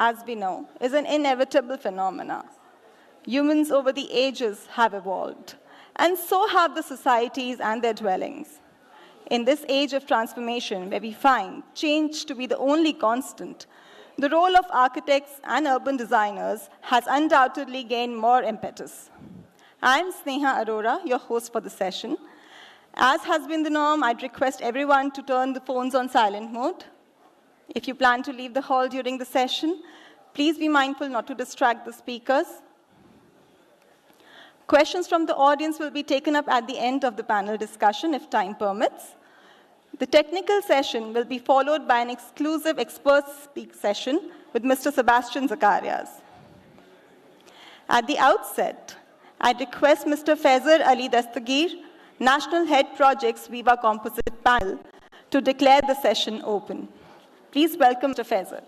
as we know, is an inevitable phenomenon. Humans over the ages have evolved, and so have the societies and their dwellings. In this age of transformation, where we find change to be the only constant, the role of architects and urban designers has undoubtedly gained more impetus. I'm Sneha Arora, your host for the session. As has been the norm, I'd request everyone to turn the phones on silent mode. If you plan to leave the hall during the session, please be mindful not to distract the speakers. Questions from the audience will be taken up at the end of the panel discussion if time permits. The technical session will be followed by an exclusive expert speak session with Mr. Sebastian Zachariah. At the outset, I request Mr. Faizer Ali Dastagir, National Head Projects VIVA Composite Panel, to declare the session open. Please welcome Mr. Faizer.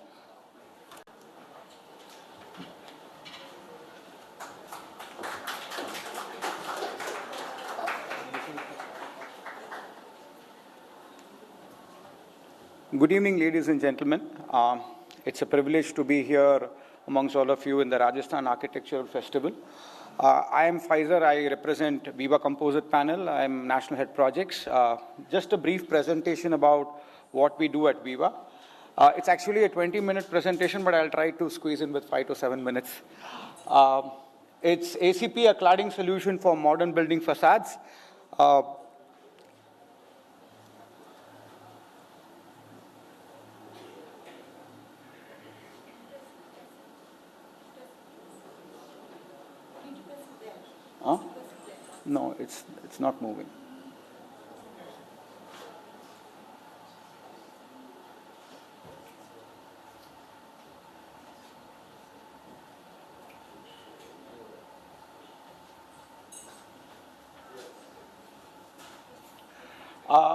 Good evening, ladies and gentlemen. It's a privilege to be here amongst all of you in the Rajasthan Architectural Festival. I am Faizer. I represent VIVA Composite Panel. I'm National Head Projects. Just a brief presentation about what we do at VIVA. It's actually a 20-minute presentation, but I'll try to squeeze in with 5 to 7 minutes. It's ACP, a cladding solution for modern building facades. No, it's not moving.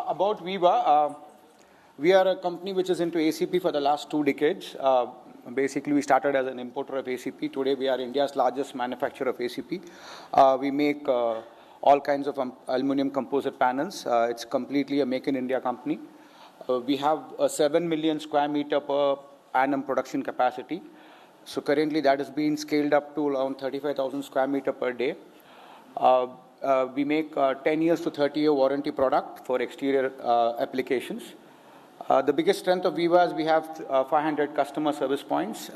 About VIVA, we are a company which is into ACP for the last 2 decades. Basically, we started as an importer of ACP. Today, we are India's largest manufacturer of ACP. We make all kinds of aluminum composite panels. It's completely a Make in India company. We have a 7 million square meter per annum production capacity. So currently, that has been scaled up to around 35,000 square meter per day. We make 10 years to 30-year warranty product for exterior applications. The biggest strength of VIVA is we have 500 customer service points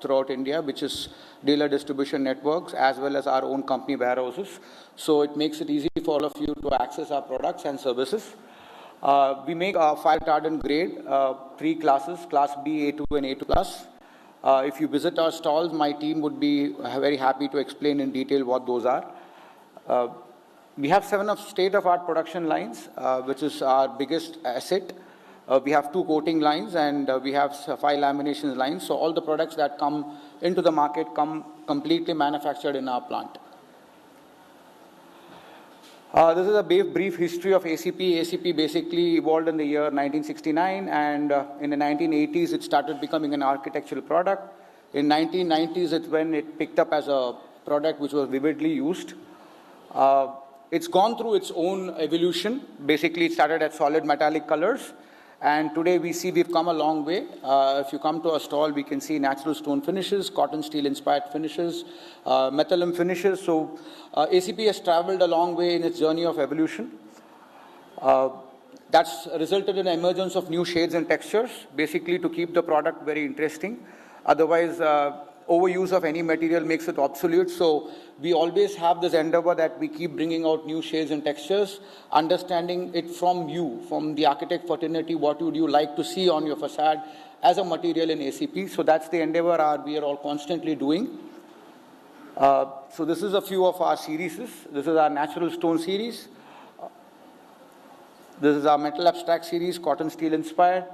throughout India, which is dealer distribution networks, as well as our own company warehouses. So it makes it easy for all of you to access our products and services. We make a fire retardant grade, 3 classes, Class B, A2, and A2+. If you visit our stalls, my team would be very happy to explain in detail what those are. We have 7 state-of-art production lines, which is our biggest asset. We have 2 coating lines, and we have 5 lamination lines. So all the products that come into the market come completely manufactured in our plant. This is a brief history of ACP. ACP basically evolved in the year 1969, and in the 1980s, it started becoming an architectural product. In 1990s, it's when it picked up as a product which was vividly used. It's gone through its own evolution. Basically, it started at solid metallic colors. And today we see we've come a long way. If you come to our stall, we can see natural stone finishes, cotton steel inspired finishes, metallum finishes. So ACP has traveled a long way in its journey of evolution. That's resulted in the emergence of new shades and textures, basically to keep the product very interesting. Otherwise, overuse of any material makes it obsolete. So we always have this endeavor that we keep bringing out new shades and textures, understanding it from you, from the architect fraternity, what would you like to see on your facade as a material in ACP. So that's the endeavor we are all constantly doing. So this is a few of our series. This is our natural stone series. This is our metal abstract series, cotton steel inspired.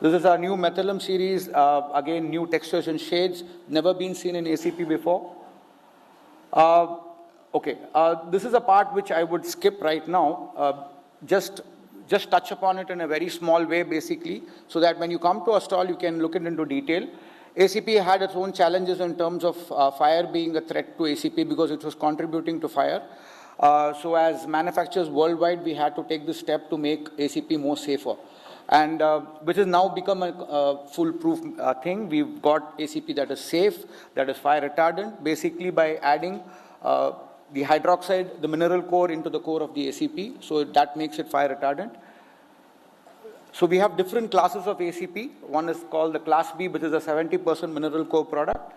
This is our new metallum series, again, new textures and shades, never been seen in ACP before. This is a part which I would skip right now, just touch upon it in a very small way, basically, so that when you come to a stall, you can look it into detail. ACP had its own challenges in terms of fire being a threat to ACP because it was contributing to fire. So as manufacturers worldwide, we had to take this step to make ACP more safer. and which has now become a foolproof thing. We've got ACP that is safe, that is fire retardant, basically by adding the hydroxide, the mineral core into the core of the ACP, so that makes it fire retardant. So we have different classes of ACP. One is called the class B, which is a 70% mineral core product.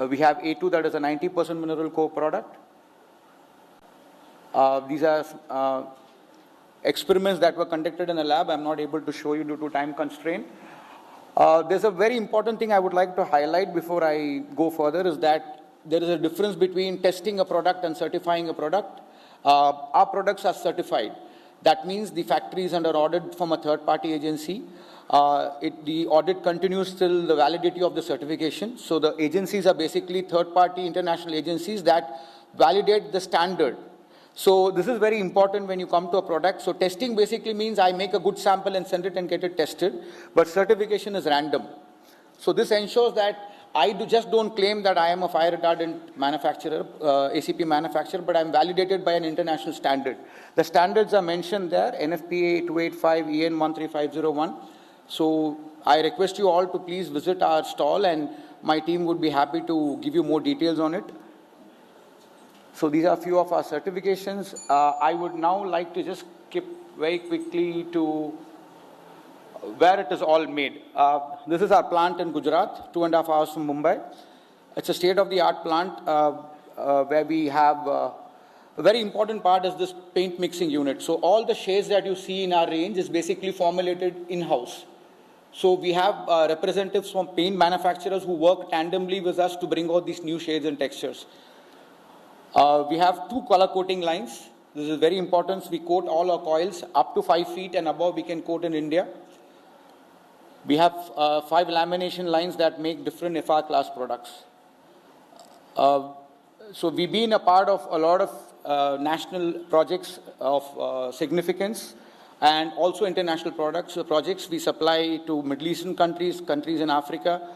We have A2, that is a 90% mineral core product. These are experiments that were conducted in a lab. I'm not able to show you due to time constraint. There's a very important thing I would like to highlight before I go further, is that there is a difference between testing a product and certifying a product. Our products are certified. That means the factory is under audit from a third-party agency. The audit continues till the validity of the certification. So the agencies are basically third-party international agencies that validate the standard. So this is very important when you come to a product. So testing basically means I make a good sample and send it and get it tested, but certification is random. So this ensures that I just don't claim that I am a fire retardant manufacturer, ACP manufacturer, but I'm validated by an international standard. The standards are mentioned there, NFPA 285 EN 13501. So I request you all to please visit our stall, and my team would be happy to give you more details on it. So these are a few of our certifications. I would now like to just skip very quickly to where it is all made. This is our plant in Gujarat, 2.5 hours from Mumbai. It's a state-of-the-art plant where we have a very important part is this paint mixing unit. So all the shades that you see in our range is basically formulated in-house. So we have representatives from paint manufacturers who work tandemly with us to bring out these new shades and textures. We have 2 color coating lines. This is very important. We coat all our coils up to 5 feet and above we can coat in India. We have 5 lamination lines that make different FR class products. So we've been a part of a lot of national projects of significance and also international projects. We supply to Middle Eastern countries, countries in Africa.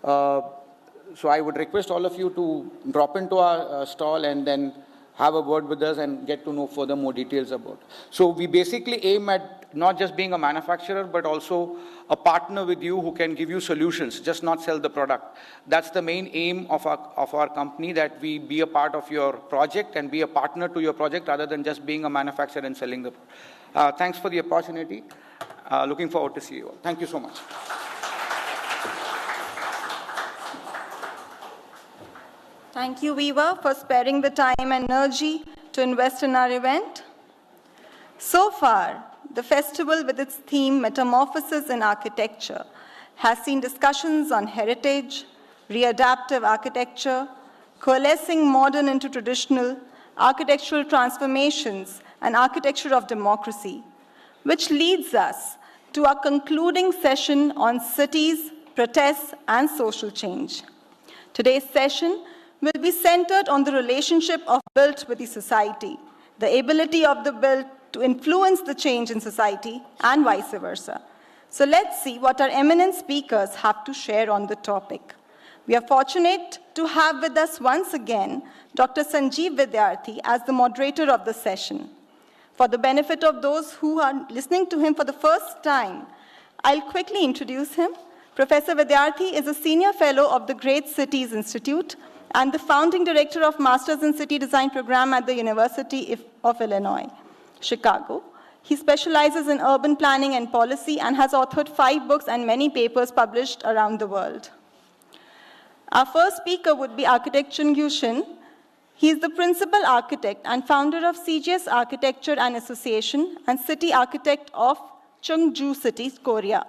So I would request all of you to drop into our stall and then have a word with us and get to know further more details about it. So we basically aim at not just being a manufacturer, but also a partner with you who can give you solutions, just not sell the product. That's the main aim of our company, that we be a part of your project and be a partner to your project rather than just being a manufacturer and selling the product. Thanks for the opportunity. Looking forward to see you all. Thank you so much. Thank you, Viva, for sparing the time and energy to invest in our event. So far, the festival with its theme Metamorphosis in Architecture has seen discussions on heritage, readaptive architecture, coalescing modern into traditional, architectural transformations, and architecture of democracy, which leads us to our concluding session on cities, protests, and social change. Today's session will be centered on the relationship of built with the society, the ability of the built to influence the change in society, and vice versa. So let's see what our eminent speakers have to share on the topic. We are fortunate to have with us once again Dr. Sanjeev Vidyarthi as the moderator of the session. For the benefit of those who are listening to him for the first time, I'll quickly introduce him. Professor Vidyarthi is a senior fellow of the Great Cities Institute and the founding director of Masters in City Design program at the University of Illinois, Chicago. He specializes in urban planning and policy and has authored 5 books and many papers published around the world. Our first speaker would be architect Chun Shin. He is the principal architect and founder of CGS Architecture and Association and city architect of Cheongju City, Korea.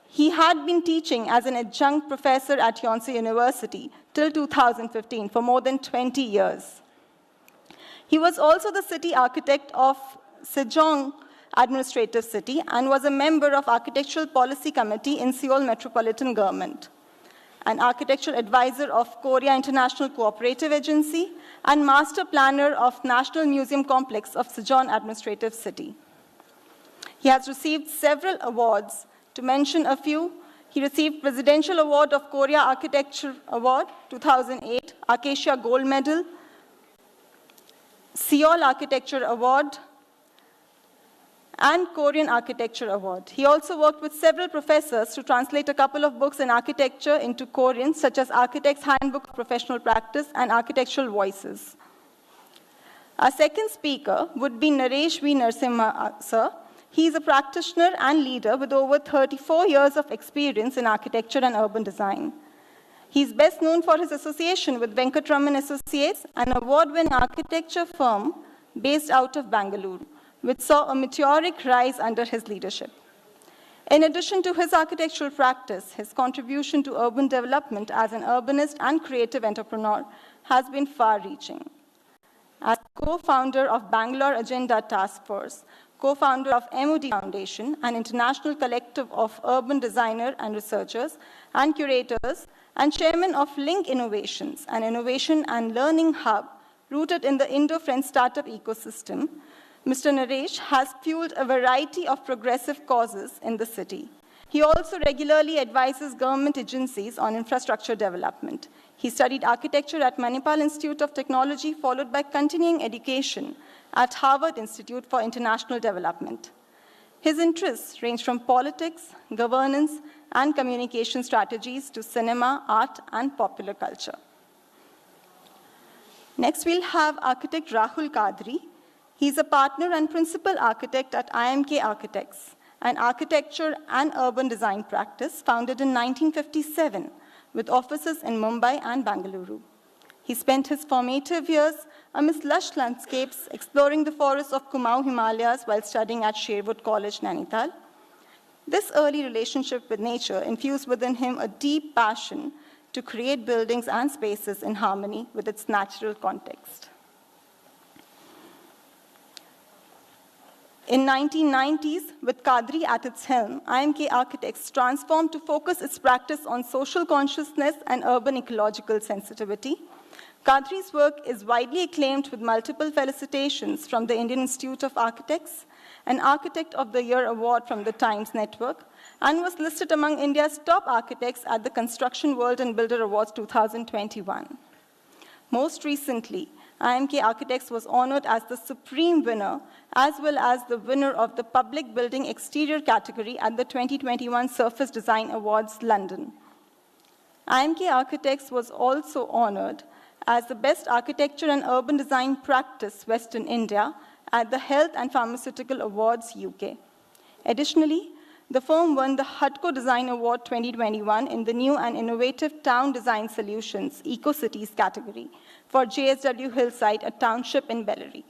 He had been teaching as an adjunct professor at Yonsei University till 2015 for more than 20 years. He was also the city architect of Sejong Administrative City and was a member of Architectural Policy Committee in Seoul Metropolitan Government, an architectural advisor of Korea International Cooperative Agency, and master planner of National Museum Complex of Sejong Administrative City. He has received several awards. To mention a few, he received Presidential Award of Korea Architecture Award 2008, Acacia Gold Medal, Seoul Architecture Award, and Korean Architecture Award. He also worked with several professors to translate a couple of books in architecture into Korean, such as Architect's Handbook of Professional Practice and Architectural Voices. Our second speaker would be Naresh V. Narasimhan, sir. He is a practitioner and leader with over 34 years of experience in architecture and urban design. He is best known for his association with Venkataramanan Associates, an award-winning architecture firm based out of Bangalore, which saw a meteoric rise under his leadership. In addition to his architectural practice, his contribution to urban development as an urbanist and creative entrepreneur has been far-reaching. As co-founder of Bangalore Agenda Task Force, co-founder of MOD Foundation, an international collective of urban designers and researchers and curators, and chairman of Link Innovations, an innovation and learning hub rooted in the Indo-French startup ecosystem, Mr. Naresh has fueled a variety of progressive causes in the city. He also regularly advises government agencies on infrastructure development. He studied architecture at Manipal Institute of Technology, followed by continuing education at Harvard Institute for International Development. His interests range from politics, governance, and communication strategies to cinema, art, and popular culture. Next, we'll have architect Rahul Kadri. He's a partner and principal architect at IMK Architects, an architecture and urban design practice founded in 1957 with offices in Mumbai and Bangalore. He spent his formative years amidst lush landscapes, exploring the forests of Kumaon Himalayas while studying at Sherwood College, Nainital. This early relationship with nature infused within him a deep passion to create buildings and spaces in harmony with its natural context. In 1990s, with Kadri at its helm, IMK Architects transformed to focus its practice on social consciousness and urban ecological sensitivity. Kadri's work is widely acclaimed with multiple felicitations from the Indian Institute of Architects, an Architect of the Year award from the Times Network, and was listed among India's top architects at the Construction World and Builder Awards 2021. Most recently, IMK Architects was honored as the supreme winner, as well as the winner of the Public Building Exterior category at the 2021 Surface Design Awards, London. IMK Architects was also honored as the Best Architecture and Urban Design Practice, Western India, at the Health and Pharmaceutical Awards, UK. Additionally, the firm won the HUDCO Design Award 2021 in the New and Innovative Town Design Solutions Eco-Cities category for JSW Hillside, a township in Bellary.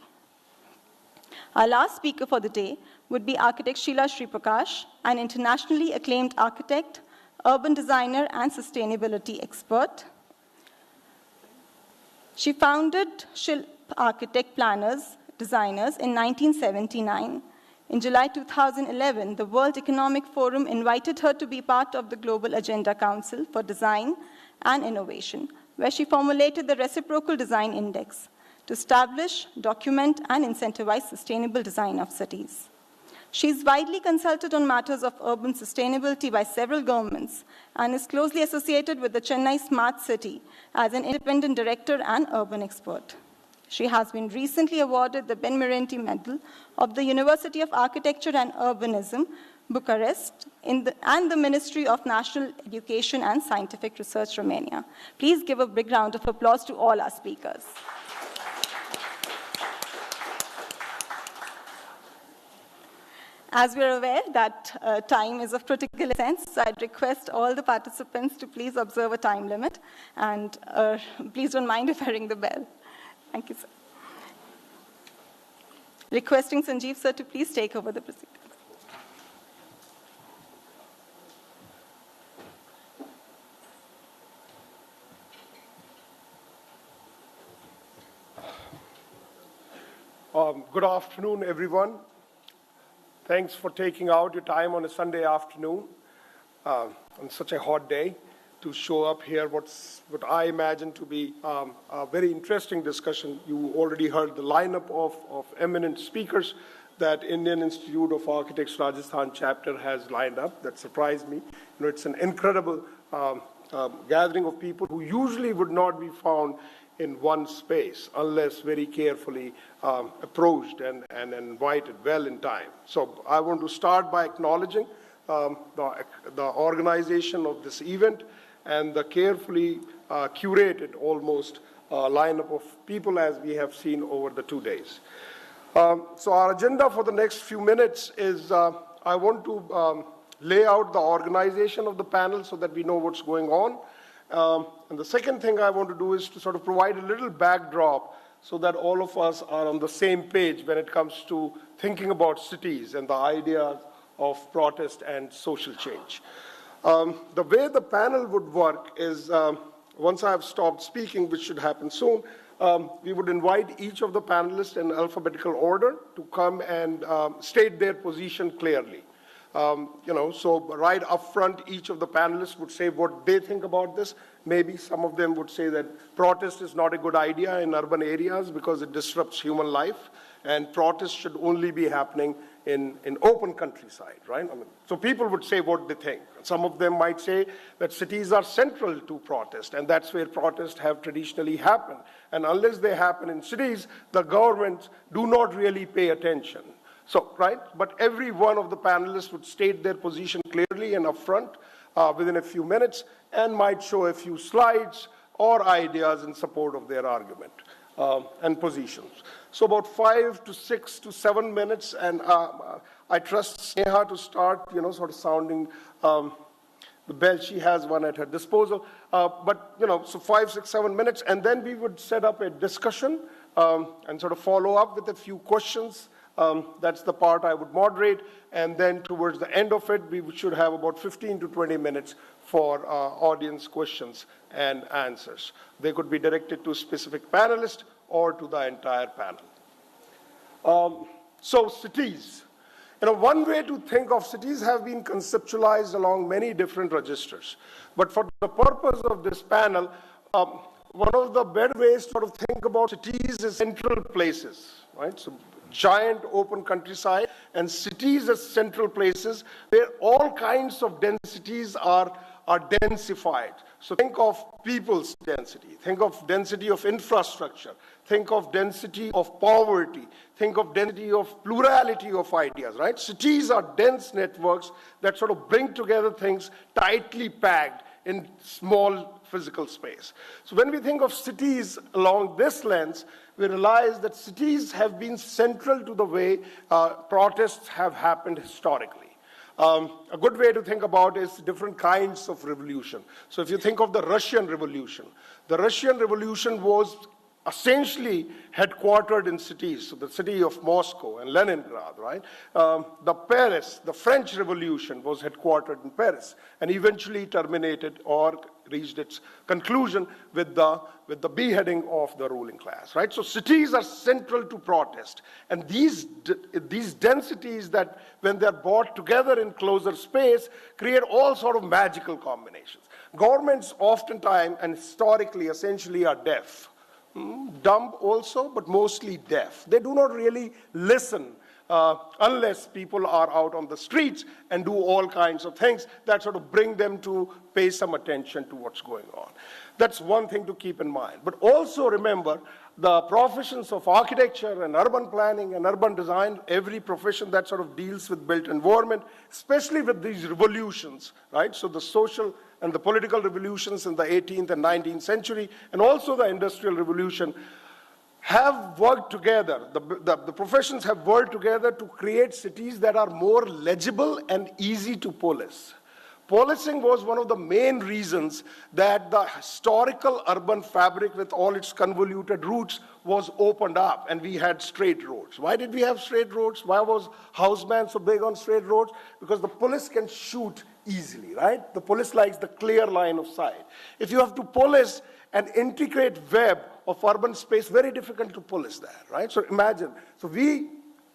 Our last speaker for the day would be architect Sheila Prakash, an internationally acclaimed architect, urban designer, and sustainability expert. She founded Shilpa Architect Planners Designers in 1979. In July 2011, the World Economic Forum invited her to be part of the Global Agenda Council for Design and Innovation, where she formulated the Reciprocal Design Index to establish, document, and incentivize sustainable design of cities. She is widely consulted on matters of urban sustainability by several governments and is closely associated with the Chennai Smart City as an independent director and urban expert. She has been recently awarded the Ben Merenti Medal of the University of Architecture and Urbanism, Bucharest, and the Ministry of National Education and Scientific Research, Romania. Please give a big round of applause to all our speakers. As we're aware that time is of critical essence, so I'd request all the participants to please observe a time limit, and please don't mind if I ring the bell. Thank you, sir. Requesting Sanjeev, sir, to please take over the proceedings. Good afternoon, everyone. Thanks for taking out your time on a Sunday afternoon on such a hot day to show up here what I imagine to be a very interesting discussion. You already heard the lineup of eminent speakers that Indian Institute of Architects Rajasthan chapter has lined up. That surprised me. It's an incredible gathering of people who usually would not be found in one space unless very carefully approached and invited well in time. So I want to start by acknowledging the organization of this event and the carefully curated almost lineup of people as we have seen over the 2 days. So our agenda for the next few minutes is I want to lay out the organization of the panel so that we know what's going on. And the second thing I want to do is to sort of provide a little backdrop so that all of us are on the same page when it comes to thinking about cities and the ideas of protest and social change. The way the panel would work is once I have stopped speaking, which should happen soon, we would invite each of the panelists in alphabetical order to come and state their position clearly. So right up front, each of the panelists would say what they think about this. Maybe some of them would say that protest is not a good idea in urban areas because it disrupts human life, and protest should only be happening in open countryside, right? So people would say what they think. Some of them might say that cities are central to protest, and that's where protests have traditionally happened. And unless they happen in cities, the governments do not really pay attention. So, right, but every one of the panelists would state their position clearly and upfront within a few minutes and might show a few slides or ideas in support of their argument and positions. So about 5 to 6 to 7 minutes, and I trust Sneha to start, sort of sounding the bell. She has one at her disposal. So 5, 6, 7 minutes, and then we would set up a discussion and sort of follow up with a few questions. That's the part I would moderate, and then towards the end of it, we should have about 15 to 20 minutes for audience questions and answers. They could be directed to specific panelists or to the entire panel. So cities. One way to think of cities have been conceptualized along many different registers. But for the purpose of this panel, one of the better ways to sort of think about cities is central places, right? So giant open countryside and cities as central places where all kinds of densities are densified. So think of people's density, think of density of infrastructure, think of density of poverty, think of density of plurality of ideas, right? Cities are dense networks that sort of bring together things tightly packed in small physical space. So when we think of cities along this lens, we realize that cities have been central to the way protests have happened historically. A good way to think about is different kinds of revolution. So if you think of the Russian Revolution was essentially headquartered in cities, so the city of Moscow and Leningrad, right? The French Revolution was headquartered in Paris and eventually terminated or reached its conclusion with the beheading of the ruling class, right? So cities are central to protest, and these densities that, when they're brought together in closer space, create all sort of magical combinations. Governments oftentimes and historically essentially are deaf. Dumb also, but mostly deaf. They do not really listen unless people are out on the streets and do all kinds of things that sort of bring them to pay some attention to what's going on. That's one thing to keep in mind. But also remember the professions of architecture and urban planning and urban design, every profession that sort of deals with built environment, especially with these revolutions, right? So the social and the political revolutions in the 18th and 19th century, and also the industrial revolution, have worked together. The professions have worked together to create cities that are more legible and easy to police. Policing was one of the main reasons that the historical urban fabric with all its convoluted routes was opened up and we had straight roads. Why did we have straight roads? Why was Houseman so big on straight roads? Because the police can shoot easily, right? The police likes the clear line of sight. If you have to police an intricate web of urban space, very difficult to police that, right? So imagine, so we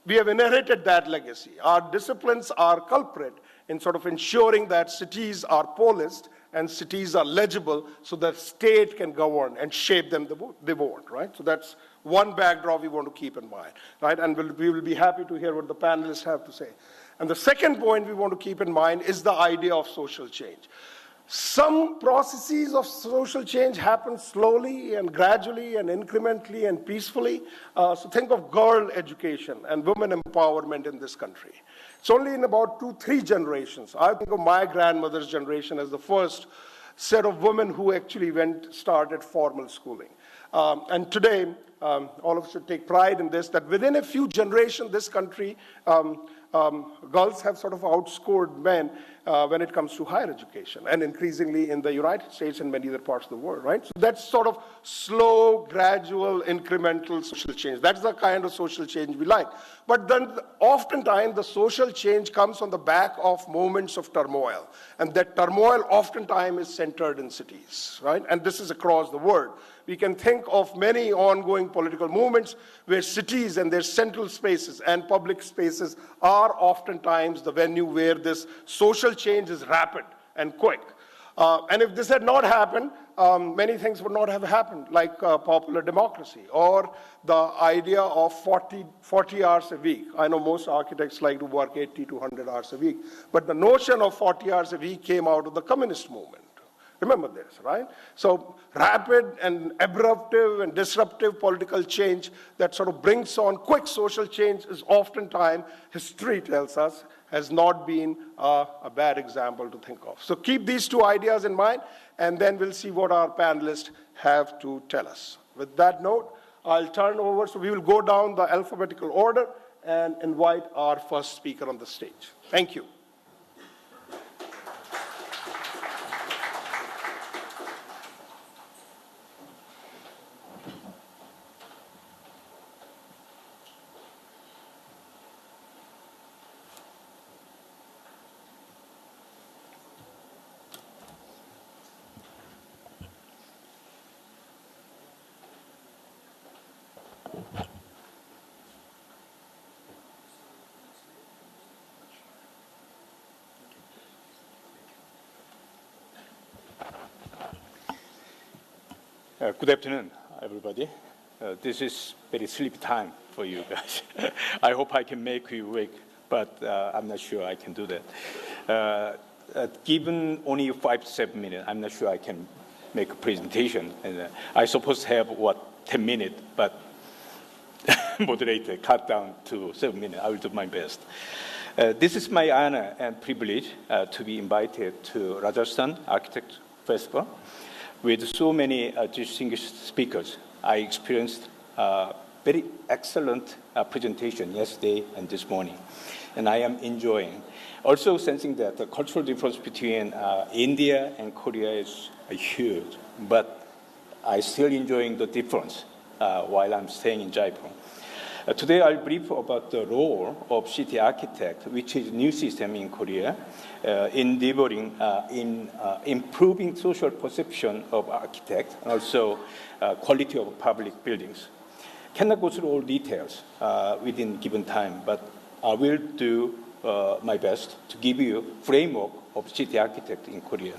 have inherited that legacy. Our disciplines are culprit in sort of ensuring that cities are policed and cities are legible so that state can govern and shape them they want, right? So that's one backdrop we want to keep in mind, right? And we will be happy to hear what the panelists have to say. And the second point we want to keep in mind is the idea of social change. Some processes of social change happen slowly and gradually and incrementally and peacefully. So think of girl education and women empowerment in this country. It's only in about 2-3 generations. I think of my grandmother's generation as the first set of women who actually started formal schooling. And today, all of us should take pride in this, that within a few generations, this country, girls have sort of outscored men when it comes to higher education, and increasingly in the United States and many other parts of the world, right? So that's sort of slow, gradual, incremental social change. That's the kind of social change we like. But then oftentimes the social change comes on the back of moments of turmoil. And that turmoil oftentimes is centered in cities, right? And this is across the world. We can think of many ongoing political movements where cities and their central spaces and public spaces are oftentimes the venue where this social change is rapid and quick. And if this had not happened, many things would not have happened, like popular democracy or the idea of 40 hours a week. I know most architects like to work 80 to 100 hours a week, but the notion of 40 hours a week came out of the communist movement. Remember this, right? So rapid and abruptive and disruptive political change that sort of brings on quick social change is oftentimes, history tells us, has not been a bad example to think of. So keep these two ideas in mind, and then we'll see what our panelists have to tell us. With that note, I'll turn over, so we will go down the alphabetical order and invite our first speaker on the stage. Thank you. Good afternoon, everybody. This is very sleepy time for you guys. I hope I can make you awake, but I'm not sure I can do that. Given only 5 to 7 minutes, I'm not sure I can make a presentation. And I supposed to have, 10 minutes, but moderator cut down to 7 minutes. I will do my best. This is my honor and privilege to be invited to Rajasthan Architect Festival. With so many distinguished speakers, I experienced very excellent presentation yesterday and this morning, and I am enjoying. Also sensing that the cultural difference between India and Korea is huge, but I still enjoying the difference while I'm staying in Jaipur. Today I'll brief about the role of city architect, which is a new system in Korea, endeavoring in improving social perception of architects and also quality of public buildings. Cannot go through all details within given time, but I will do my best to give you framework of city architect in Korea.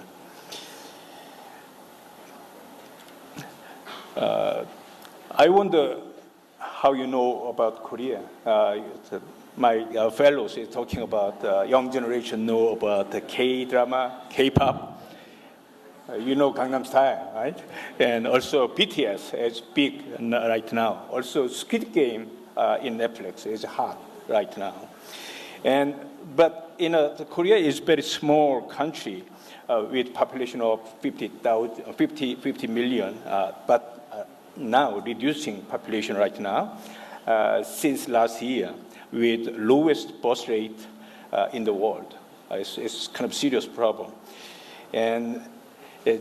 I wonder how you know about Korea. My fellows is talking about young generation know about the K-drama, K-pop. You know Gangnam Style, right? And also BTS is big right now. Also Squid Game in Netflix is hot right now. But Korea is a very small country with population of 50 million, but now reducing population right now since last year, with lowest birth rate in the world. It's kind of serious problem. And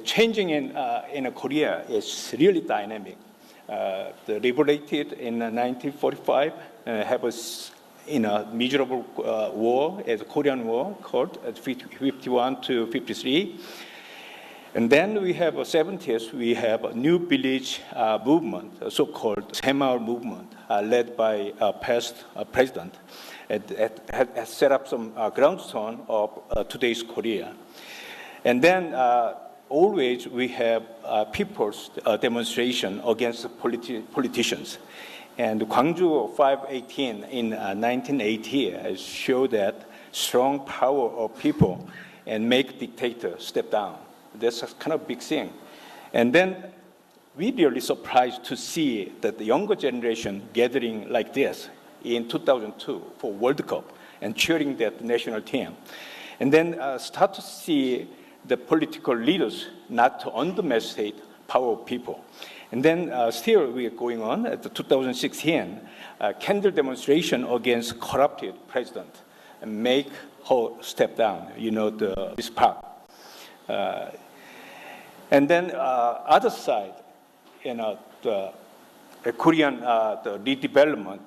changing in Korea is really dynamic. Liberated in 1945, have a miserable war, as a Korean War, called 51 to 53. And then we have 70s, we have a new village movement, a so-called Semaul movement, led by past president. It has set up some groundstone of today's Korea. And then always we have people's demonstration against politicians. And Gwangju 518 in 1980 showed that strong power of people and make dictator step down. That's a kind of big thing. And then we really surprised to see that the younger generation gathering like this in 2002 for World Cup and cheering that national team. And then start to see the political leaders not to underestimate power of people. And then still we are going on at the 2016 candle demonstration against corrupted president and make her step down, this part. And then other side, the Korean the redevelopment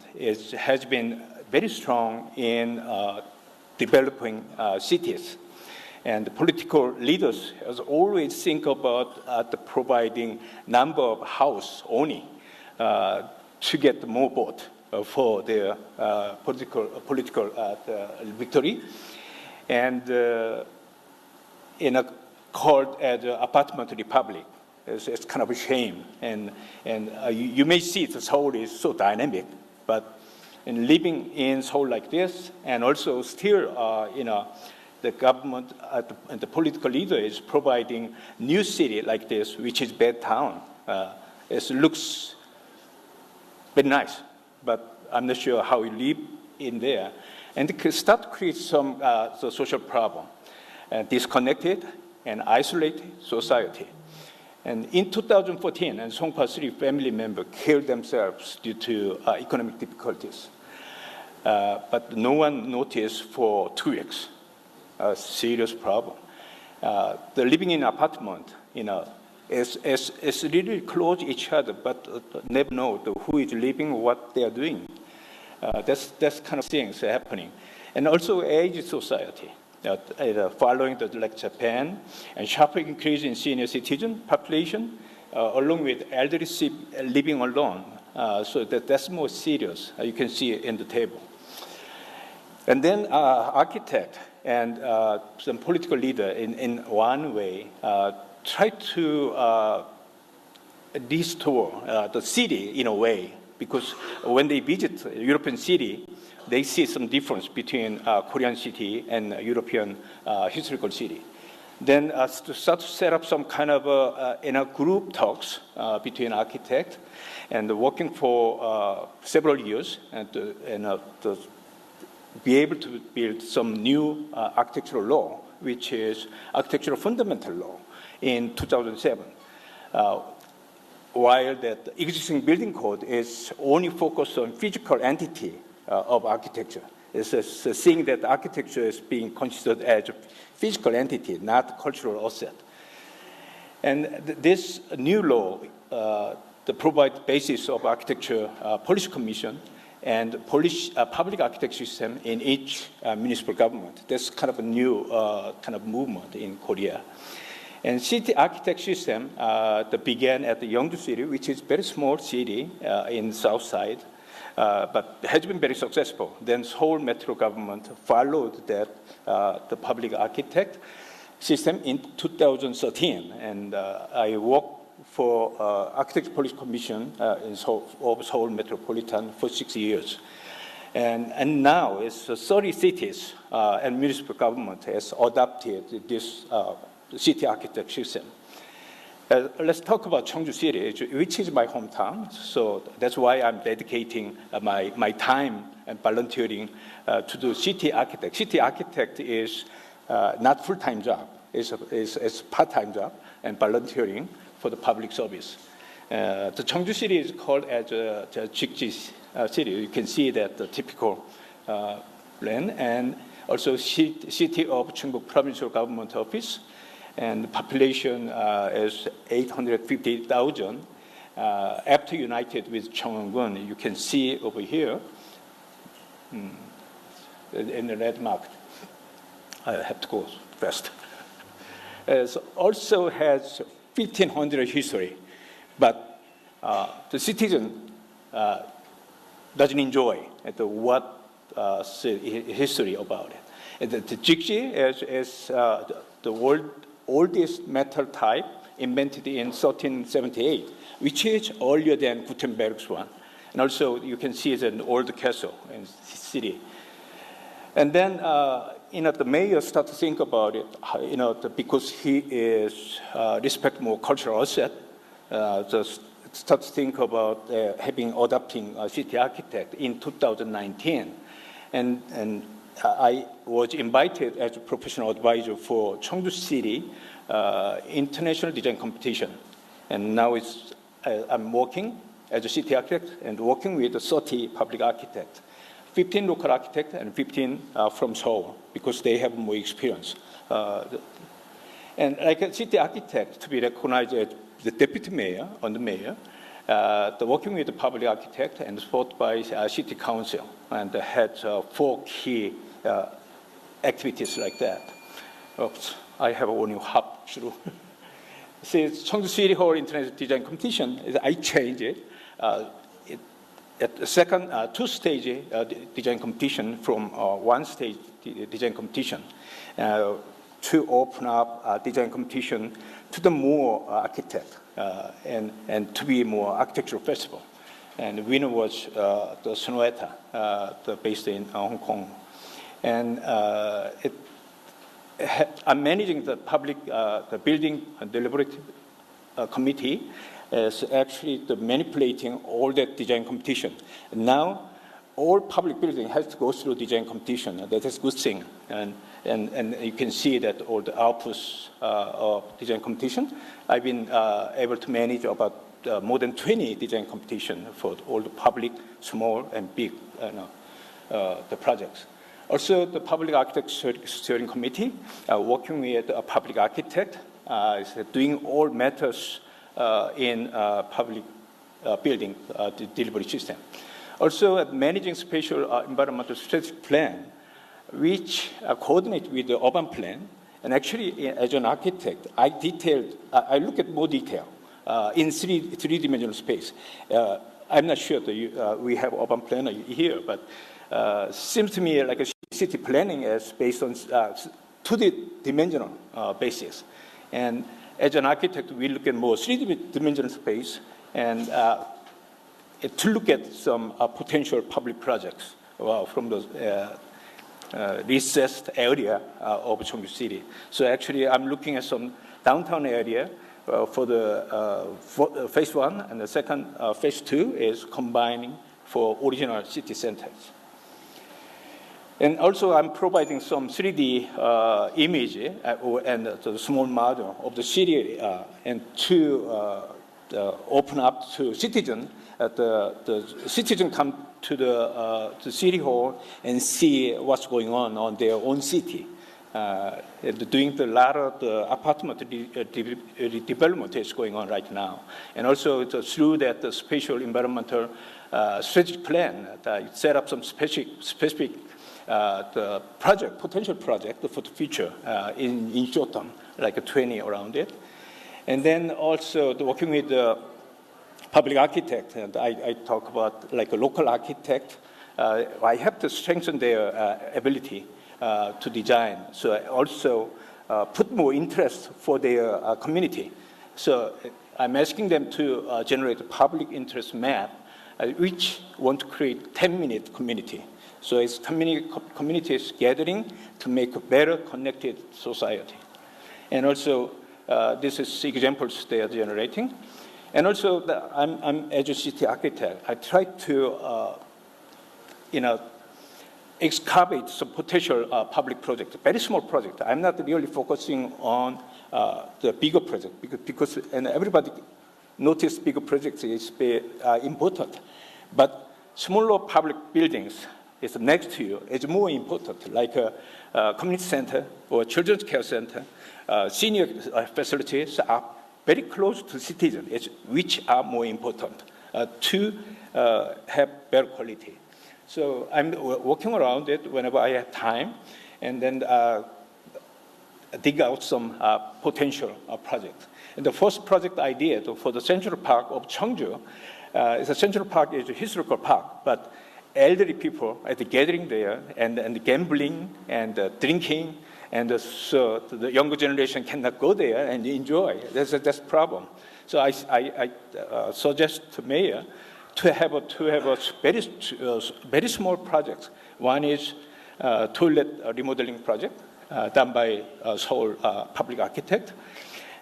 has been very strong in developing cities. And the political leaders has always think about the providing number of house only to get more vote for their political victory. And called as apartment republic. It's kind of a shame. And you may see that Seoul is so dynamic, but in living in Seoul like this, and also still, the government and the political leader is providing new city like this, which is bad town. It looks very nice, but I'm not sure how we live in there. And it can start to create some social problem, disconnected and isolated society. And in 2014, and Songpa 3 family members killed themselves due to economic difficulties. But no one noticed for 2 weeks. A serious problem. The living in apartment, is really close to each other, but never know who is living, what they are doing. That's kind of things happening. And also aged society, following like Japan, and sharp increase in senior citizen population, along with elderly living alone. So that's more serious. You can see it in the table. And then architect and some political leader in one way try to restore the city in a way, because when they visit a European city, they see some difference between Korean city and European historical city. Then to start to set up some kind of group talks between architects and working for several years and to be able to build some new architectural law, which is architectural fundamental law in 2007. While that existing building code is only focused on physical entity of architecture. It's a thing that architecture is being considered as a physical entity, not cultural asset. And this new law provide basis of architecture policy commission and Polish public architecture system in each municipal government. That's kind of a new kind of movement in Korea. And city architecture system that began at the Yeongju city, which is a very small city in the south side, but has been very successful. Then Seoul Metro government followed that, the public architect system in 2013. And I worked for Architecture Policy Commission in Seoul Metropolitan for 6 years. And now it's 30 cities and municipal government has adopted this city architecture system. Let's talk about Cheongju City, which is my hometown. So that's why I'm dedicating my time and volunteering to do city architect. City architect is not full-time job. It's a part-time job and volunteering for the public service. The Cheongju City is called as a Jikji city. You can see that the typical land, and also city of Chungbuk Provincial Government Office. And the population is 850,000. After united with Cheongwon, you can see over here in the red mark. I have to go fast. It also has 1,500 history, but the citizen doesn't enjoy what history about it. And the Jikji is the world oldest metal type invented in 1378, which is earlier than Gutenberg's one. And also you can see it's an old castle in the city. And then the mayor started to think about it, because he is respect more cultural asset, just start to think about adopting a city architect in 2019. And I was invited as a professional advisor for Cheongju City International Design Competition. And now I'm working as a city architect and working with 30 public architects, 15 local architects and 15 from Seoul, because they have more experience. And like a city architect, to be recognized as the deputy mayor or the mayor, working with the public architect and supported by city council, and had 4 key activities like that. Oops, I have only hop through. Since Cheongju City Hall International Design Competition, I changed it. At the second 2-stage design competition from 1-stage design competition to open up design competition to the more architect and to be more architectural festival. And the winner was the Sonata, based in Hong Kong. And I'm managing the public, the building deliberative committee is actually the manipulating all that design competition. Now, all public building has to go through design competition. That is a good thing. And you can see that all the outputs of design competition. I've been able to manage about more than 20 design competition for all the public, small and big, the projects. Also, the Public Architect Steering Committee, working with a public architect, is doing all matters in public building the delivery system. Also, managing spatial environmental strategic plan, which coordinate with the urban plan. And actually, as an architect, I look at more detail in three-dimensional space. I'm not sure that we have urban planner here, but seems to me like a city planning is based on two-dimensional basis. And as an architect, we look at more three-dimensional space and to look at some potential public projects from those recessed area of Cheongju City. So actually, I'm looking at some downtown area for the phase 1, and the second phase 2 is combining for original city centers. And also, I'm providing some 3D image and the small model of the city and to open up to citizens. The citizen come to the city hall and see what's going on their own city. Doing a lot of the apartment development is going on right now. And also through that the spatial environmental strategic plan, set up some specific the project, potential project for the future in short term, like 20 around it. And then also working with the public architect, and I talk about like a local architect. I have to strengthen their ability to design. So I also put more interest for their community. So I'm asking them to generate a public interest map, which want to create 10-minute community. So it's communities gathering to make a better connected society. And also, this is examples they are generating. And also, I'm as a city architect, I try to, excavate some potential public project, very small project. I'm not really focusing on the bigger project because and everybody notice bigger projects is important, but smaller public buildings is next to you is more important, like a community center or children's care center, senior facilities are very close to citizens, which are more important to have better quality. So I'm working around it whenever I have time, and then dig out some potential projects. And the first project I did for the Central Park of Cheongju, the Central Park is a historical park, but elderly people at the gathering there and gambling and drinking, and so the younger generation cannot go there and enjoy. That's a problem. So I suggest to mayor to have a very small project. One is toilet remodeling project done by Seoul public architect.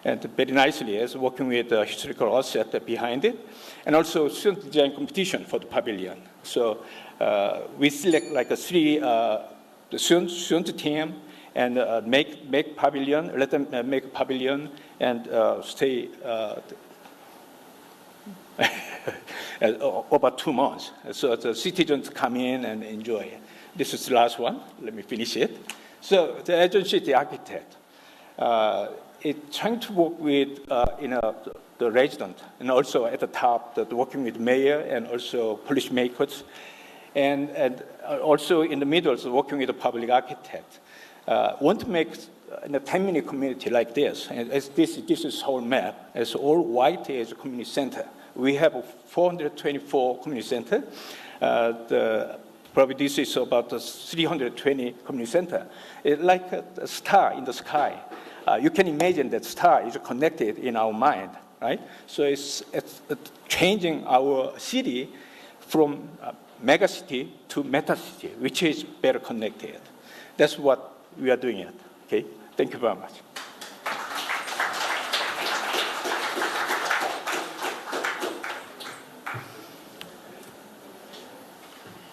And very nicely is working with the historical asset behind it, and also student design competition for the pavilion. So we select like a three the student team and make pavilion, let them make pavilion and stay about 2 months. So the citizens come in and enjoy. This is the last one. Let me finish it. So the agency, the architect, it's trying to work with the resident, and also at the top, working with mayor and also policy makers, and also in the middle, so working with the public architect. Want to make a 10-minute community like this, and as this is whole map, as all white is a community center. We have 424 community center. Probably this is about 320 community center. It's like a star in the sky. You can imagine that star is connected in our mind, right? So it's changing our city from mega city to meta city, which is better connected. That's what we are doing it. Okay, thank you very much.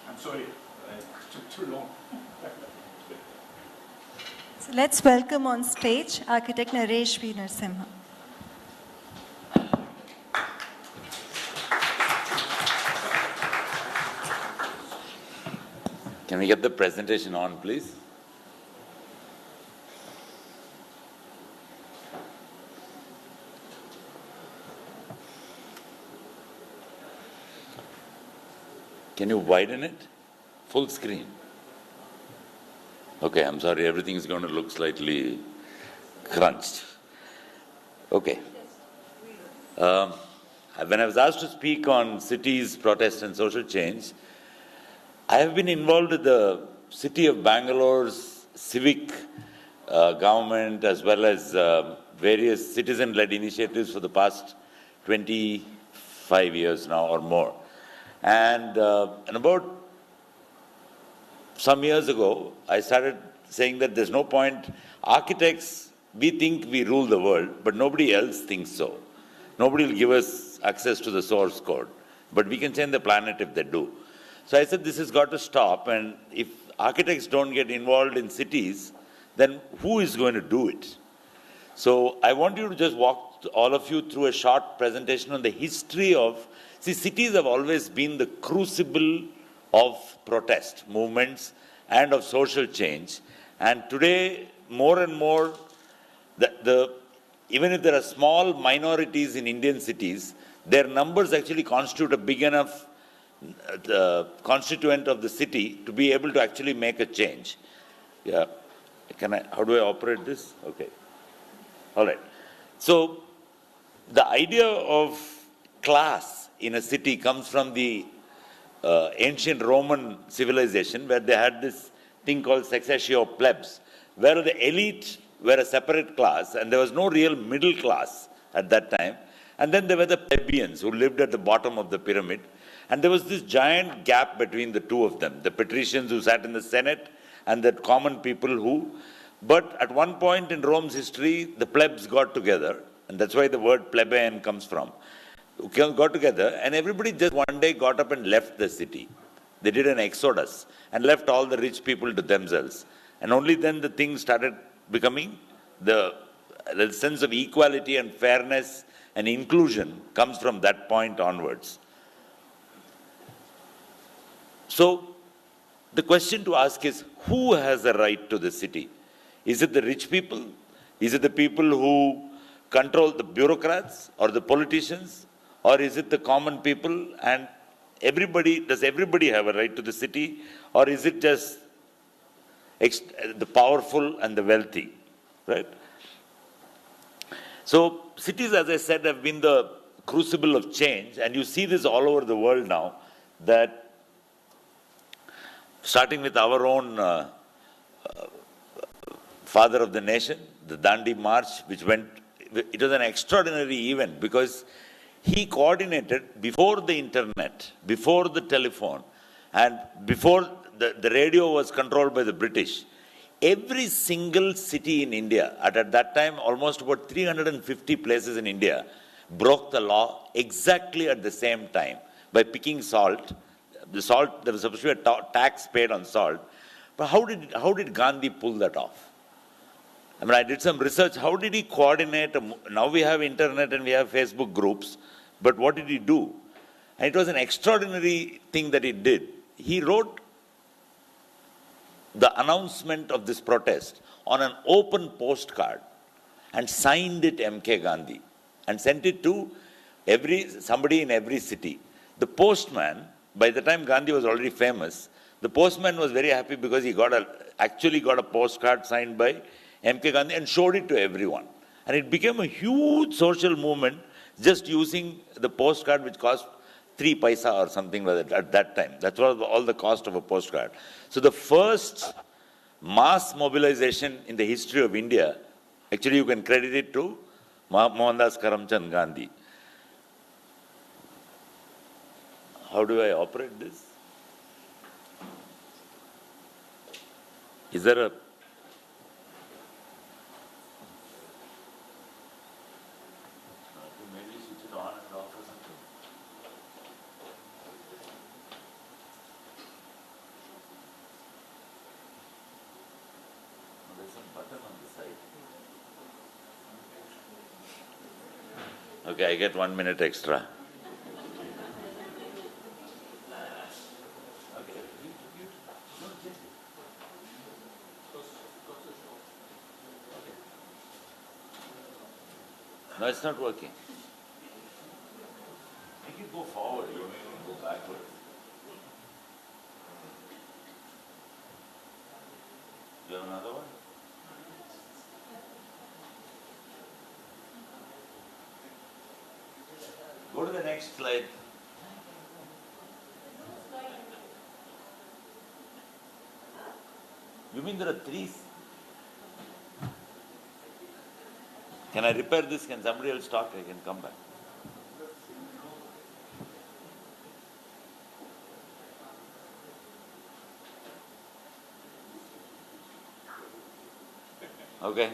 I'm sorry, it took too long. So let's welcome on stage architect Naresh V. Narasimhan. Can we get the presentation on, please? Can you widen it? Full screen. Okay, I'm sorry, everything is going to look slightly crunched. Okay. When I was asked to speak on cities, protest and social change, I have been involved with the city of Bangalore's civic government as well as various citizen-led initiatives for the past 25 years now or more. And about some years ago, I started saying that there's no point. Architects, we think we rule the world, but nobody else thinks so. Nobody will give us access to the source code, but we can change the planet if they do. So I said this has got to stop, and if architects don't get involved in cities, then who is going to do it? So I want you to just walk all of you through a short presentation on the history of, cities have always been the crucible of protest movements and of social change. And today, more and more, even if there are small minorities in Indian cities, their numbers actually constitute a big enough constituent of the city to be able to actually make a change. Yeah. How do I operate this? Okay. All right. So the idea of class in a city comes from the ancient Roman civilization, where they had this thing called sexatio plebs, where the elite were a separate class and there was no real middle class at that time. And then there were the plebeians who lived at the bottom of the pyramid. And there was this giant gap between the two of them, the patricians who sat in the Senate and the common people who, but at one point in Rome's history, the plebs got together, and that's why the word plebeian comes from, got together, and everybody just one day got up and left the city. They did an exodus and left all the rich people to themselves. And only then the thing started becoming, the sense of equality and fairness and inclusion comes from that point onwards. So the question to ask is, who has a right to the city? Is it the rich people? Is it the people who control the bureaucrats or the politicians? Or is it the common people? And does everybody have a right to the city? Or is it just the powerful and the wealthy, right? So cities, as I said, have been the crucible of change. And you see this all over the world now, that starting with our own father of the nation, the Dandi March, which it was an extraordinary event because he coordinated before the internet, before the telephone, and before the radio was controlled by the British. Every single city in India, at that time, almost about 350 places in India, broke the law exactly at the same time by picking salt. The salt, there was supposed to be a tax paid on salt. But how did Gandhi pull that off? I mean, I did some research. How did he coordinate? Now we have internet and we have Facebook groups. But what did he do? And it was an extraordinary thing that he did. He wrote the announcement of this protest on an open postcard and signed it MK Gandhi and sent it to somebody in every city. The postman, by the time Gandhi was already famous, the postman was very happy because he actually got a postcard signed by MK Gandhi and showed it to everyone. And it became a huge social movement just using the postcard, which cost 3 paisa or something like that at that time. That's all the cost of a postcard. So the first mass mobilization in the history of India, actually you can credit it to Mohandas Karamchand Gandhi. How do I operate this? Is there a... Maybe switch it on and off or something. There's some button on the side. Okay, I get 1 minute extra. No, it's not working. Make it go forward, you may go backward. Do you have another one? Go to the next slide. You mean there are 3? Can I repair this? Can somebody else talk? I can come back. Okay.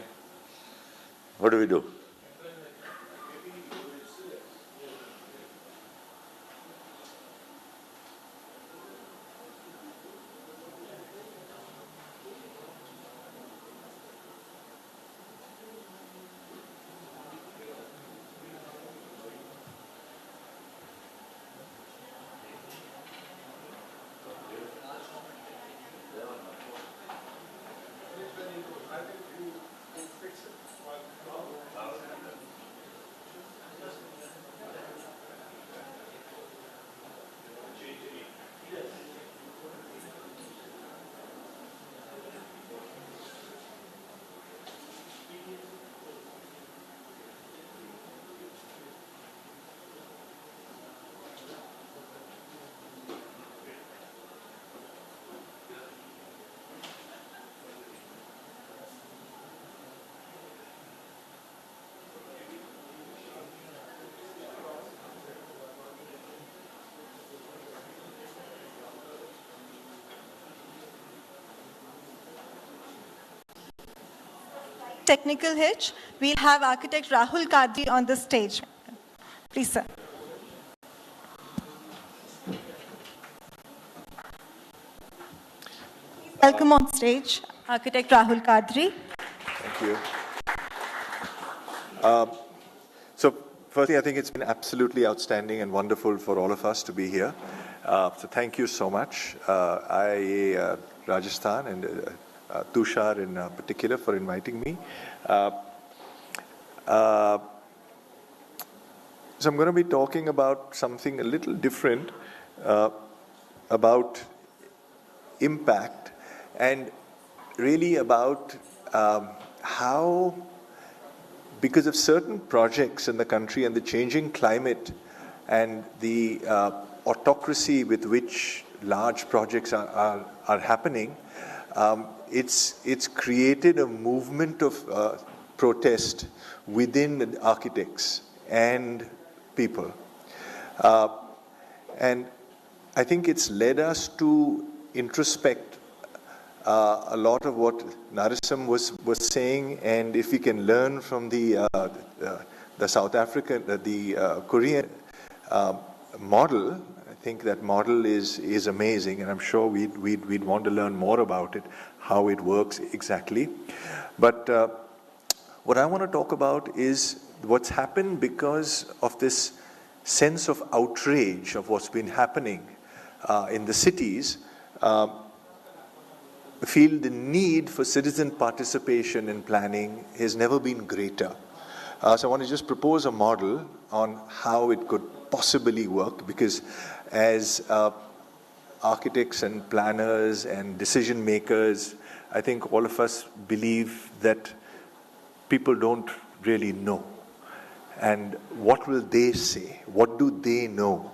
What do we do? Technical hitch. We'll have architect Rahul Kadri on the stage. Please, sir. Welcome on stage, architect Rahul Kadri. Thank you. So firstly, I think it's been absolutely outstanding and wonderful for all of us to be here. So thank you so much. IAA Rajasthan and Tushar in particular for inviting me. So I'm going to be talking about something a little different, about impact and really about how, because of certain projects in the country and the changing climate and the autocracy with which large projects are happening, it's created a movement of protest within architects and people. And I think it's led us to introspect a lot of what Narasimhan was saying, and if we can learn from the South African, the Korean model, I think that model is amazing, and I'm sure we'd want to learn more about it, how it works exactly. But what I want to talk about is what's happened because of this sense of outrage of what's been happening in the cities. I feel the need for citizen participation in planning has never been greater. So I want to just propose a model on how it could possibly work, because as architects and planners and decision makers, I think all of us believe that people don't really know. And what will they say? What do they know?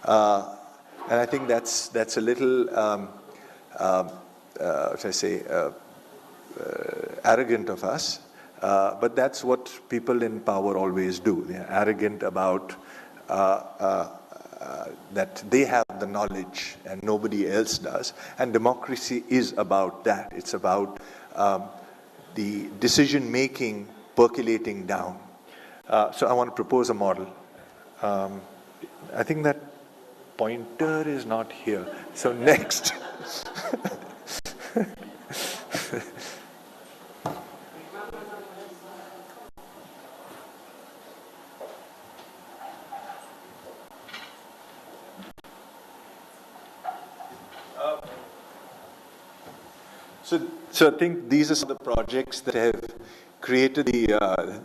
And I think that's a little, arrogant of us. But that's what people in power always do. They're arrogant about that they have the knowledge and nobody else does. And democracy is about that. It's about the decision-making percolating down. So I want to propose a model. I think that pointer is not here. So next. So I think these are some of the projects that have created the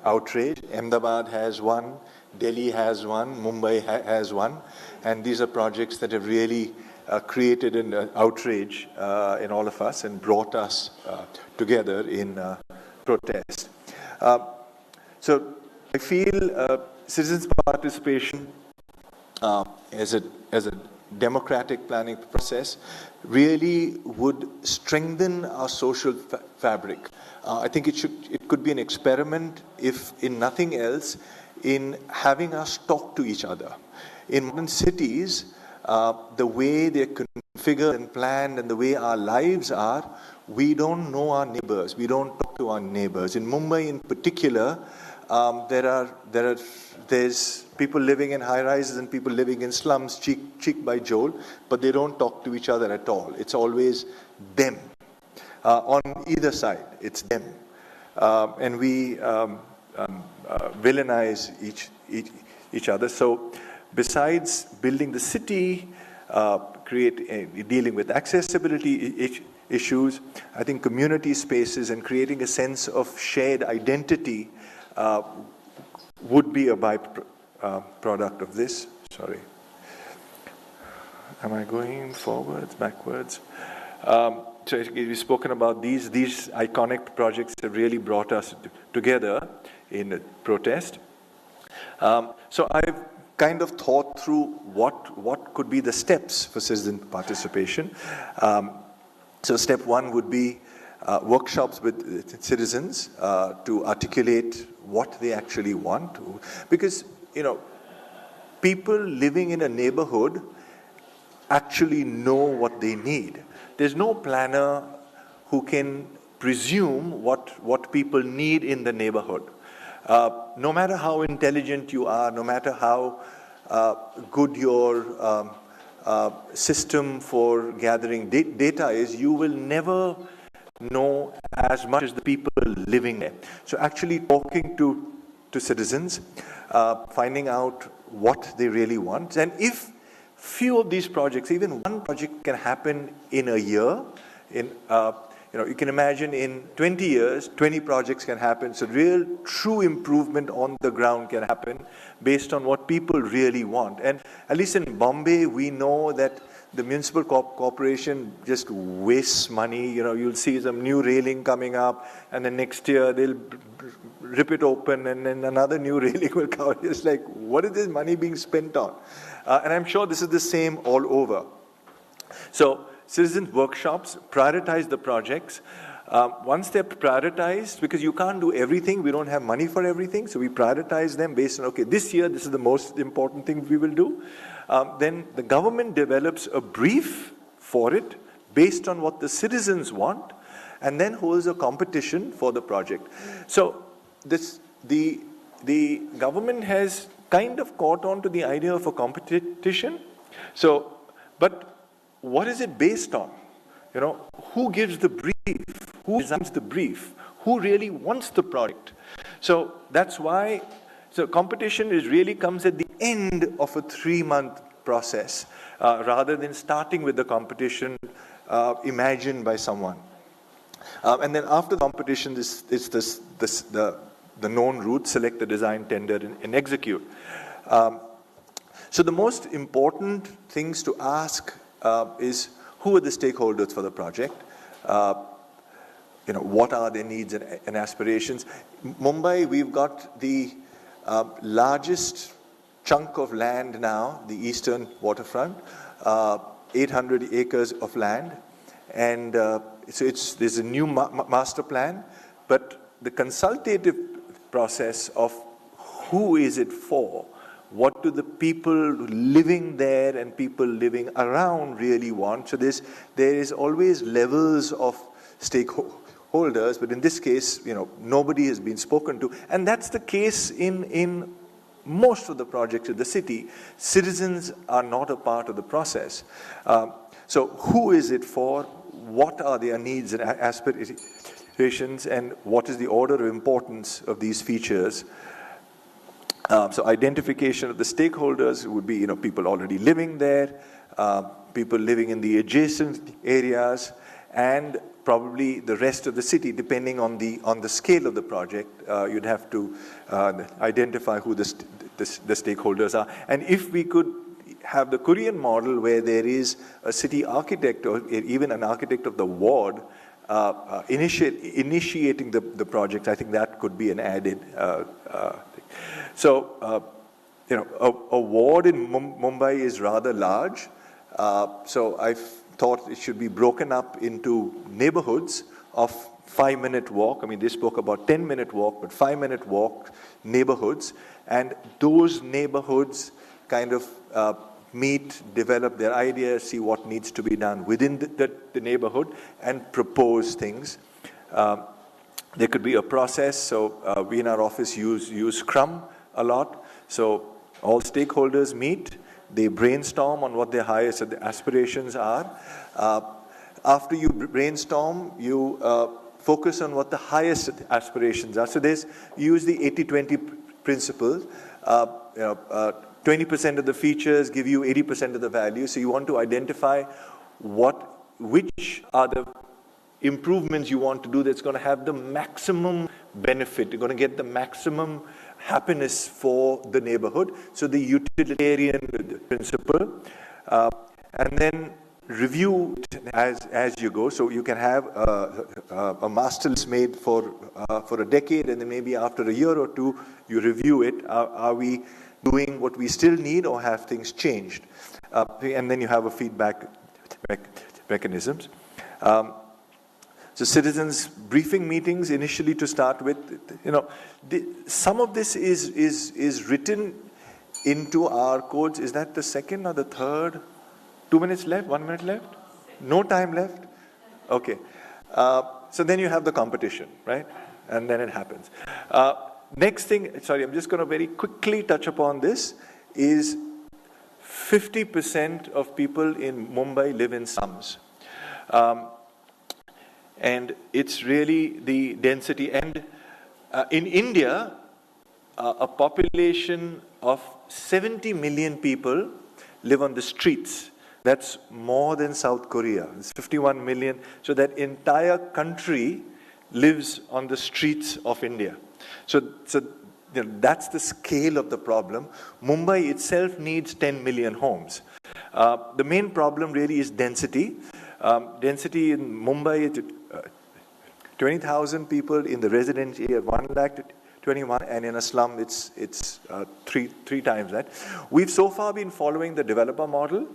outrage. Ahmedabad has one, Delhi has one, Mumbai has one, and these are projects that have really created an outrage in all of us and brought us together in protest. So I feel citizens' participation as a democratic planning process really would strengthen our social fabric. I think it could be an experiment, if in nothing else, in having us talk to each other. In modern cities, the way they're configured and planned and the way our lives are, we don't know our neighbors. We don't talk to our neighbors. In Mumbai in particular, there's people living in high-rises and people living in slums, cheek by jowl, but they don't talk to each other at all. It's always them. On either side, it's them. And we villainize each other. So besides building the city, dealing with accessibility issues, I think community spaces and creating a sense of shared identity would be a byproduct of this. Sorry. Am I going forwards, backwards? So we've spoken about these iconic projects have really brought us together in protest. So I've kind of thought through what could be the steps for citizen participation. So step one would be workshops with citizens to articulate what they actually want. Because, people living in a neighborhood actually know what they need. There's no planner who can presume what people need in the neighborhood. No matter how intelligent you are, no matter how good your system for gathering data is, you will never know as much as the people living there. So actually talking to citizens, finding out what they really want. And if few of these projects, even one project can happen in a year, you can imagine in 20 years, 20 projects can happen. So real, true improvement on the ground can happen based on what people really want. And at least in Bombay, we know that the municipal corporation just wastes money. You'll see some new railing coming up, and then next year they'll rip it open, and then another new railing will come. It's like, what is this money being spent on? And I'm sure this is the same all over. So citizen workshops, prioritize the projects. Once they're prioritized, because you can't do everything, we don't have money for everything, so we prioritize them based on, okay, this year, this is the most important thing we will do. Then the government develops a brief for it, based on what the citizens want, and then holds a competition for the project. So the government has kind of caught on to the idea of a competition. So, but what is it based on? You know, who gives the brief? Who designs the brief? Who really wants the product? So that's why, so competition really comes at the end of a 3-month process, rather than starting with the competition imagined by someone. And then after the competition, the known route: select the design, tender, and execute. So the most important things to ask is, who are the stakeholders for the project? You know, what are their needs and aspirations? Mumbai, we've got the largest chunk of land now, the eastern waterfront, 800 acres of land. And so there's a new master plan, but the consultative process of who is it for? What do the people living there and people living around really want? So there is always levels of stakeholders, but in this case, you know, nobody has been spoken to. And that's the case in most of the projects of the city. Citizens are not a part of the process. So who is it for? What are their needs and aspirations, and what is the order of importance of these features? So identification of the stakeholders would be, you know, people already living there, people living in the adjacent areas, and probably the rest of the city, depending on the scale of the project. You'd have to identify who the stakeholders are. And if we could have the Korean model, where there is a city architect or even an architect of the ward initiating the project, I think that could be an added thing. So, you know, a ward in Mumbai is rather large. So I thought it should be broken up into neighborhoods of 5-minute walk. I mean, they spoke about 10-minute walk, but 5-minute walk neighborhoods. And those neighborhoods kind of meet, develop their ideas, see what needs to be done within the neighborhood, and propose things. There could be a process. So we in our office use Scrum a lot. So all stakeholders meet, they brainstorm on what their highest aspirations are. After you brainstorm, you focus on what the highest aspirations are. So use the 80-20 principle. 20% of the features give you 80% of the value. So you want to identify which are the improvements you want to do that's going to have the maximum benefit. You're going to get the maximum happiness for the neighborhood. So the utilitarian principle. And then review as you go. So you can have a master list made for a decade, and then maybe after a year or two, you review it. Are we doing what we still need, or have things changed? And then you have a feedback mechanisms. So citizens briefing meetings initially to start with, you know, some of this is written into our codes. Is that the second or the third? 2 minutes left, 1 minute left? No time left? Okay. So then you have the competition, right? And then it happens. Next thing, sorry, I'm just going to very quickly touch upon this, is 50% of people in Mumbai live in slums. And it's really the density. And in India, a population of 70 million people live on the streets. That's more than South Korea. It's 51 million. So that entire country lives on the streets of India. So you know, that's the scale of the problem. Mumbai itself needs 10 million homes. The main problem really is density. Density in Mumbai, 20,000 people in the residential area, 1,21,000, and in a slum, it's three times that. We've so far been following the developer model,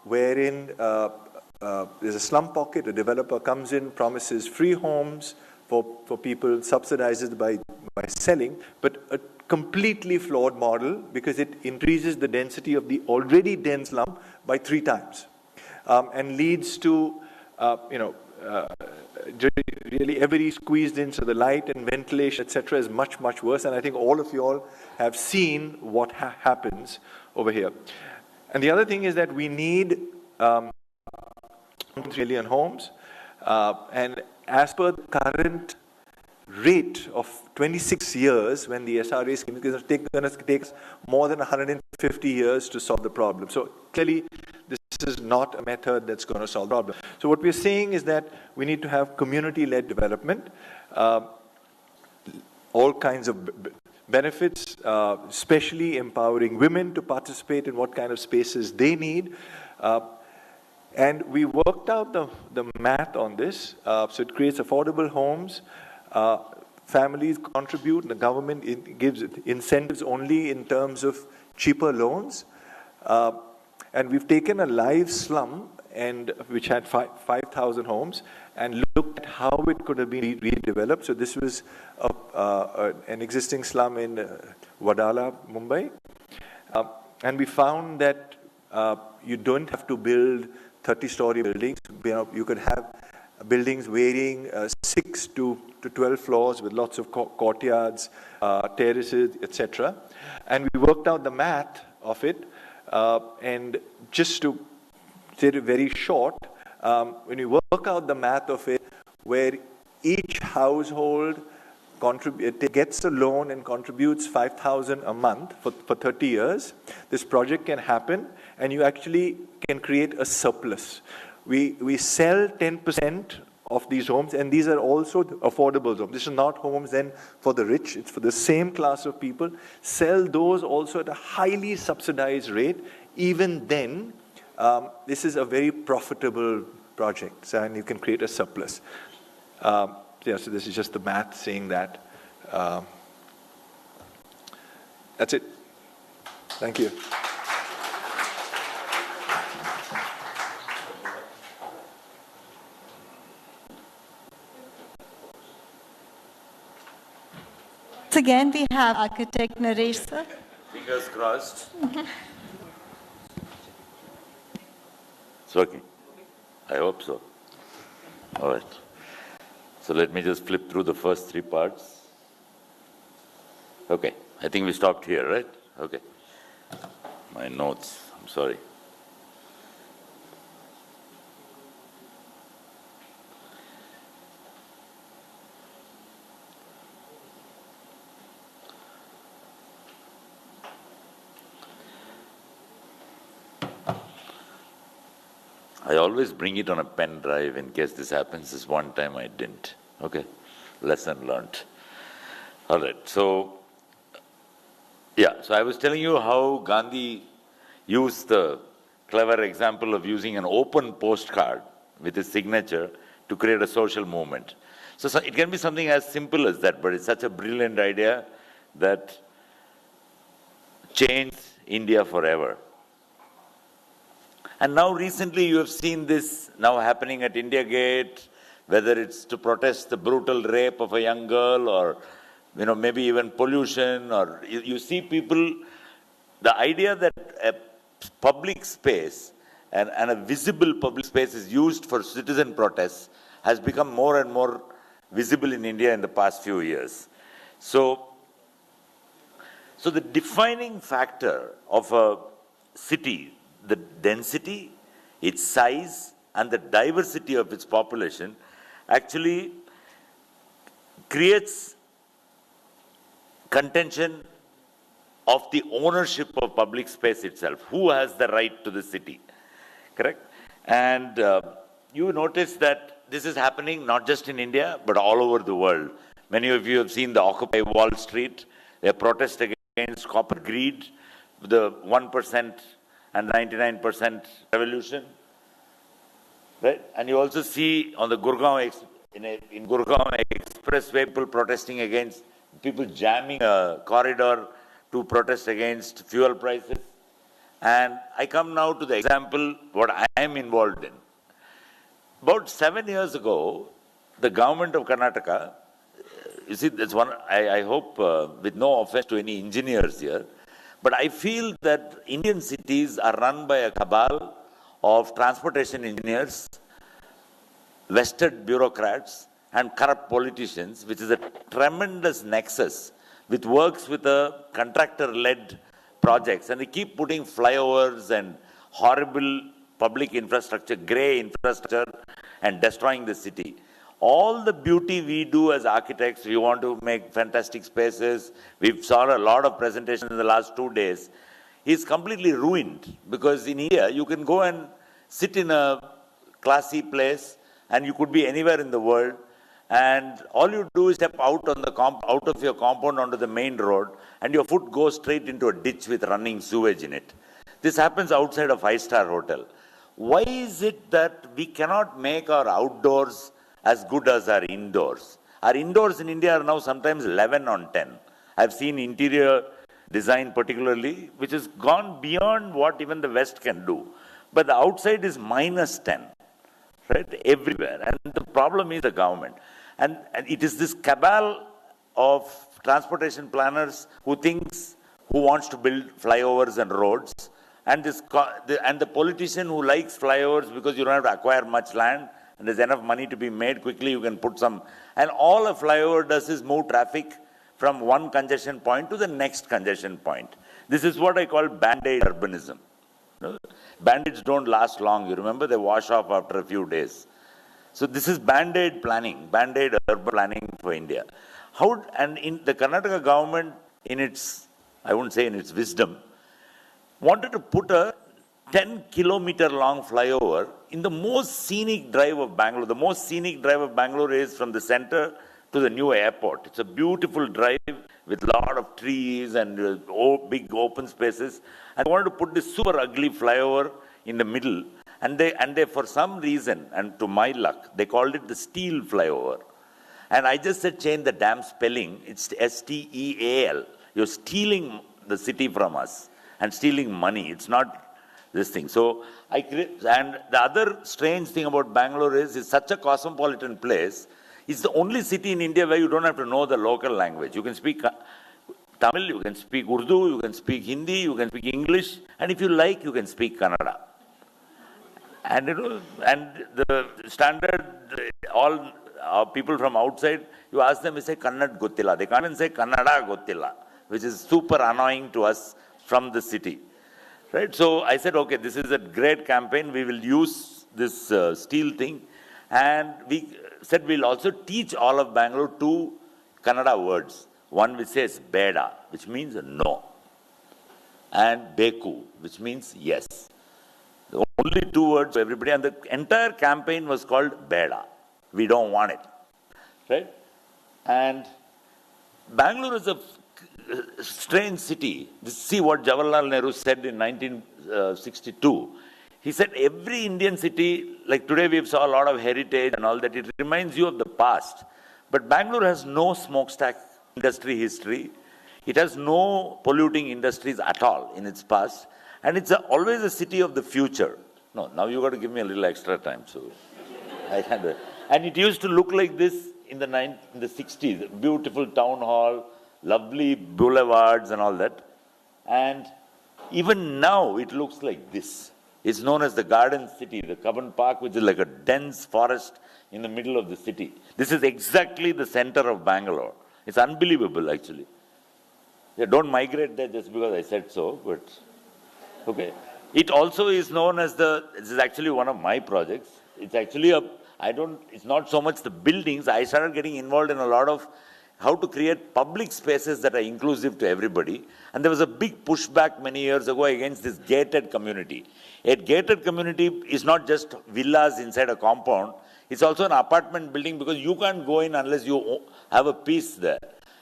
wherein there's a slum pocket, a developer comes in, promises free homes for people, subsidizes by selling, but a completely flawed model because it increases the density of the already dense slum by 3 times. and leads to, really everybody squeezed in, so the light and ventilation, etc., is much, much worse. And I think all of you all have seen what happens over here. And the other thing is that we need 3 million homes. And as per the current rate of 26 years, when the SRA scheme is going to take us more than 150 years to solve the problem. So clearly, this is not a method that's going to solve the problem. So what we're saying is that we need to have community-led development, all kinds of benefits, especially empowering women to participate in what kind of spaces they need. And we worked out the math on this. So it creates affordable homes. Families contribute. The government gives incentives only in terms of cheaper loans. And we've taken a live slum, which had 5,000 homes, and looked at how it could have been redeveloped. So this was an existing slum in Wadala, Mumbai. And we found that you don't have to build 30-story buildings. You could have buildings varying 6 to 12 floors with lots of courtyards, terraces, etc. And we worked out the math of it. And just to say it very short, when you work out the math of it, where each household gets a loan and contributes 5,000 a month for 30 years, this project can happen, and you actually can create a surplus. We sell 10% of these homes, and these are also affordable homes. This is not homes then for the rich, it's for the same class of people. Sell those also at a highly subsidized rate. Even then, this is a very profitable project, so, and you can create a surplus. So this is just the math saying that. That's it. Thank you. Once again, we have architect Naresh, sir. Fingers crossed. It's working. I hope so. All right. So let me just flip through the first 3 parts. Okay. I think we stopped here, right? Okay. My notes. I'm sorry. I always bring it on a pen drive in case this happens. This one time I didn't. Okay, lesson learned. All right, so, yeah, so I was telling you how Gandhi used the clever example of using an open postcard with his signature to create a social movement. So it can be something as simple as that, but it's such a brilliant idea that changed India forever. And now recently you have seen this now happening at India Gate, whether it's to protest the brutal rape of a young girl or, maybe even pollution, or you see people, the idea that a public space and a visible public space is used for citizen protests has become more and more visible in India in the past few years. So the defining factor of a city, the density, its size, and the diversity of its population actually creates contention of the ownership of public space itself. Who has the right to the city? Correct? And you notice that this is happening not just in India, but all over the world. Many of you have seen the Occupy Wall Street, their protest against corporate greed, the 1% and 99% revolution, right? And you also see on the Gurgaon, in Gurgaon Expressway, people protesting against, people jamming a corridor to protest against fuel prices. And I come now to the example, what I am involved in. About 7 years ago, the government of Karnataka, you see, that's one, I hope, with no offense to any engineers here, but I feel that Indian cities are run by a cabal of transportation engineers, vested bureaucrats, and corrupt politicians, which is a tremendous nexus, which works with a contractor-led projects, and they keep putting flyovers and horrible public infrastructure, grey infrastructure, and destroying the city. All the beauty we do as architects, we want to make fantastic spaces. We've saw a lot of presentations in the last 2 days. Is completely ruined because in India, you can go and sit in a classy place and you could be anywhere in the world. And all you do is step out on the out of your compound onto the main road, and your foot goes straight into a ditch with running sewage in it. This happens outside a 5-star hotel. Why is it that we cannot make our outdoors as good as our indoors? Our indoors in India are now sometimes 11 on 10. I've seen interior design particularly, which has gone beyond what even the West can do. But the outside is -10, right? Everywhere. And the problem is the government. And it is this cabal of transportation planners who wants to build flyovers and roads, and the politician who likes flyovers because you don't have to acquire much land and there's enough money to be made quickly, you can put some, and all a flyover does is move traffic from one congestion point to the next congestion point. This is what I call band-aid urbanism. Band-aids don't last long. You remember, they wash off after a few days. So this is band-aid planning, band-aid urban planning for India. And in the Karnataka government, I wouldn't say in its wisdom, wanted to put a 10-kilometer long flyover in the most scenic drive of Bangalore. The most scenic drive of Bangalore is from the center to the new airport. It's a beautiful drive with a lot of trees and big open spaces. And they wanted to put this super ugly flyover in the middle. And they, for some reason, and to my luck, they called it the steel flyover. And I just said, change the damn spelling. It's S-T-E-A-L. You're stealing the city from us and stealing money. It's not this thing. So and the other strange thing about Bangalore is it's such a cosmopolitan place. It's the only city in India where you don't have to know the local language. You can speak Tamil, you can speak Urdu, you can speak Hindi, you can speak English, and if you like, you can speak Kannada. And the standard, all people from outside, you ask them, they say Kannad Gottila. They can't even say Kannada Gottila, which is super annoying to us from the city. Right? So I said, okay, this is a great campaign. We will use this steel thing. And we said we'll also teach all of Bangalore 2 Kannada words. One which says Beda, which means no. And Beku, which means yes. The only 2 words for everybody. And the entire campaign was called Beda. We don't want it. Right? And Bangalore is a strange city. See what Jawaharlal Nehru said in 1962. He said every Indian city, like today we saw a lot of heritage and all that, it reminds you of the past. But Bangalore has no smokestack industry history. It has no polluting industries at all in its past. And it's always a city of the future. No, now you got to give me a little extra time. So I had and it used to look like this in the 60s. Beautiful town hall, lovely boulevards and all that. And even now it looks like this. It's known as the Garden City, the Cubbon Park, which is like a dense forest in the middle of the city. This is exactly the center of Bangalore. It's unbelievable, actually. Yeah, don't migrate there just because I said so, but okay. It also is known as this is actually one of my projects. It's actually it's not so much the buildings. I started getting involved in a lot of how to create public spaces that are inclusive to everybody. And there was a big pushback many years ago against this gated community. A gated community is not just villas inside a compound. It's also an apartment building because you can't go in unless you have a piece there.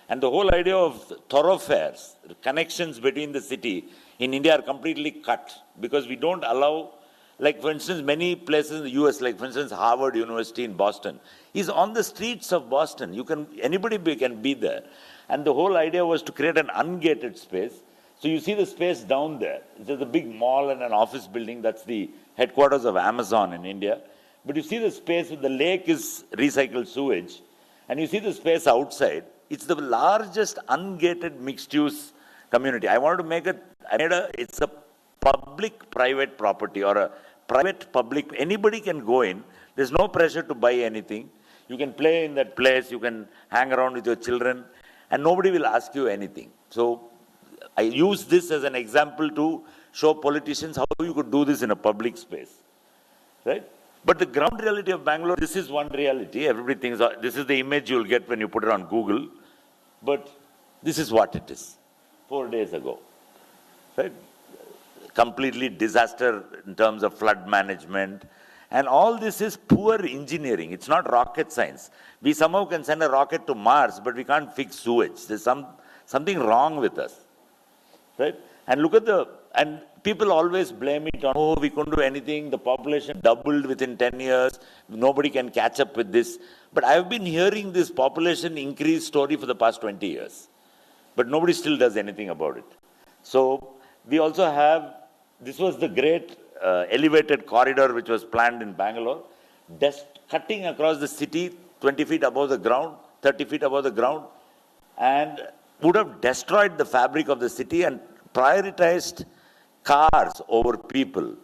And the whole idea of thoroughfares, connections between the city in India are completely cut because we don't allow, like for instance, many places in the US, like for instance, Harvard University in Boston, is on the streets of Boston. Anybody can be there. And the whole idea was to create an ungated space. So you see the space down there. There's a big mall and an office building. That's the headquarters of Amazon in India. But you see the space, the lake is recycled sewage. And you see the space outside. It's the largest ungated mixed-use community. I wanted to make it's a public-private property or a private, public, anybody can go in. There's no pressure to buy anything. You can play in that place, you can hang around with your children, and nobody will ask you anything. So I use this as an example to show politicians how you could do this in a public space, right? But the ground reality of Bangalore, this is one reality. Everybody thinks this is the image you'll get when you put it on Google, but this is what it is 4 days ago, right? Completely disaster in terms of flood management. And all this is poor engineering. It's not rocket science. We somehow can send a rocket to Mars, but we can't fix sewage. There's something wrong with us, right? And look at and people always blame it on, oh, we couldn't do anything. The population doubled within 10 years. Nobody can catch up with this. But I've been hearing this population increase story for the past 20 years. But nobody still does anything about it. So we also have, this was the great elevated corridor which was planned in Bangalore, cutting across the city 20 feet above the ground, 30 feet above the ground, and would have destroyed the fabric of the city and prioritized cars over people.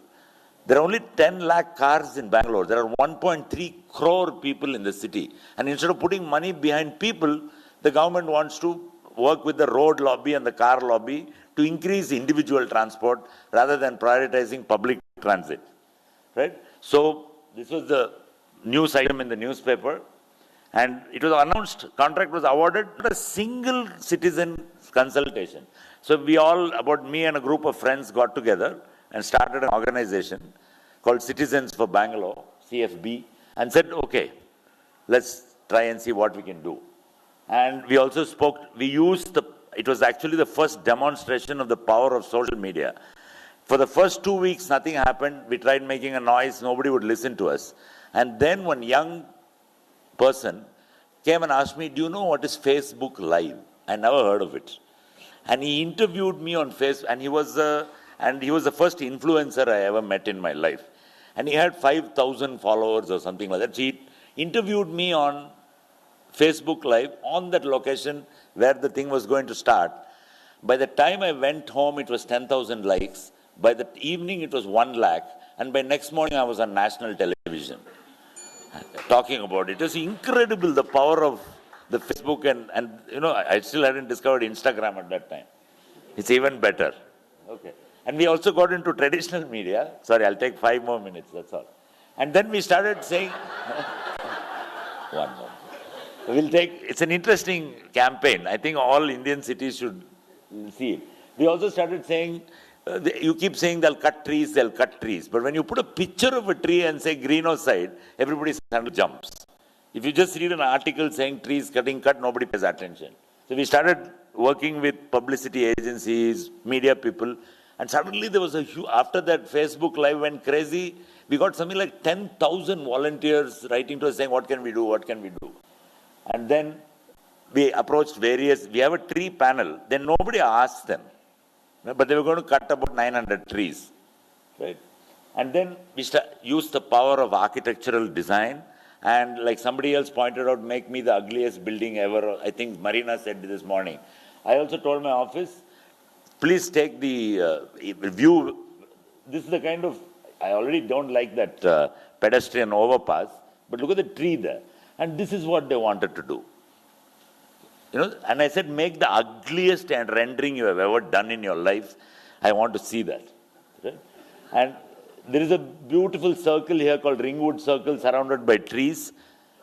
There are only 10 lakh cars in Bangalore. There are 1.3 crore people in the city. And instead of putting money behind people, the government wants to work with the road lobby and the car lobby to increase individual transport rather than prioritizing public transit, right? So this was the news item in the newspaper, and it was announced, contract was awarded, not a single citizen consultation. So we all, about me and a group of friends, got together and started an organization called Citizens for Bangalore, CFB, and said, okay, let's try and see what we can do. And we also it was actually the first demonstration of the power of social media. For the first 2 weeks, nothing happened. We tried making a noise. Nobody would listen to us. And then one young person came and asked me, do you know what is Facebook Live? I never heard of it. And he interviewed me on Facebook, and he was the first influencer I ever met in my life. And he had 5,000 followers or something like that. So he interviewed me on Facebook Live on that location where the thing was going to start. By the time I went home, it was 10,000 likes. By the evening, it was 1 lakh. And by next morning, I was on national television talking about it. It was incredible, the power of the Facebook. And you know, I still hadn't discovered Instagram at that time. It's even better. Okay. And we also got into traditional media. Sorry, I'll take 5 more minutes, that's all. And then we started saying, one more. It's an interesting campaign. I think all Indian cities should see it. We also started saying, you keep saying they'll cut trees. But when you put a picture of a tree and say green or side, everybody jumps. If you just read an article saying trees getting cut, nobody pays attention. So we started working with publicity agencies, media people, and suddenly there was after that Facebook Live went crazy, we got something like 10,000 volunteers writing to us saying, what can we do? And then we approached we have a tree panel, then nobody asked them, but they were going to cut about 900 trees, right? And then we used the power of architectural design, and like somebody else pointed out, make me the ugliest building ever. I think Marina said this morning. I also told my office, please take the view. This is the kind of, I already don't like that pedestrian overpass, but look at the tree there. And this is what they wanted to do. You know, and I said, make the ugliest rendering you have ever done in your life. I want to see that. Right? And there is a beautiful circle here called Ringwood Circle, surrounded by trees.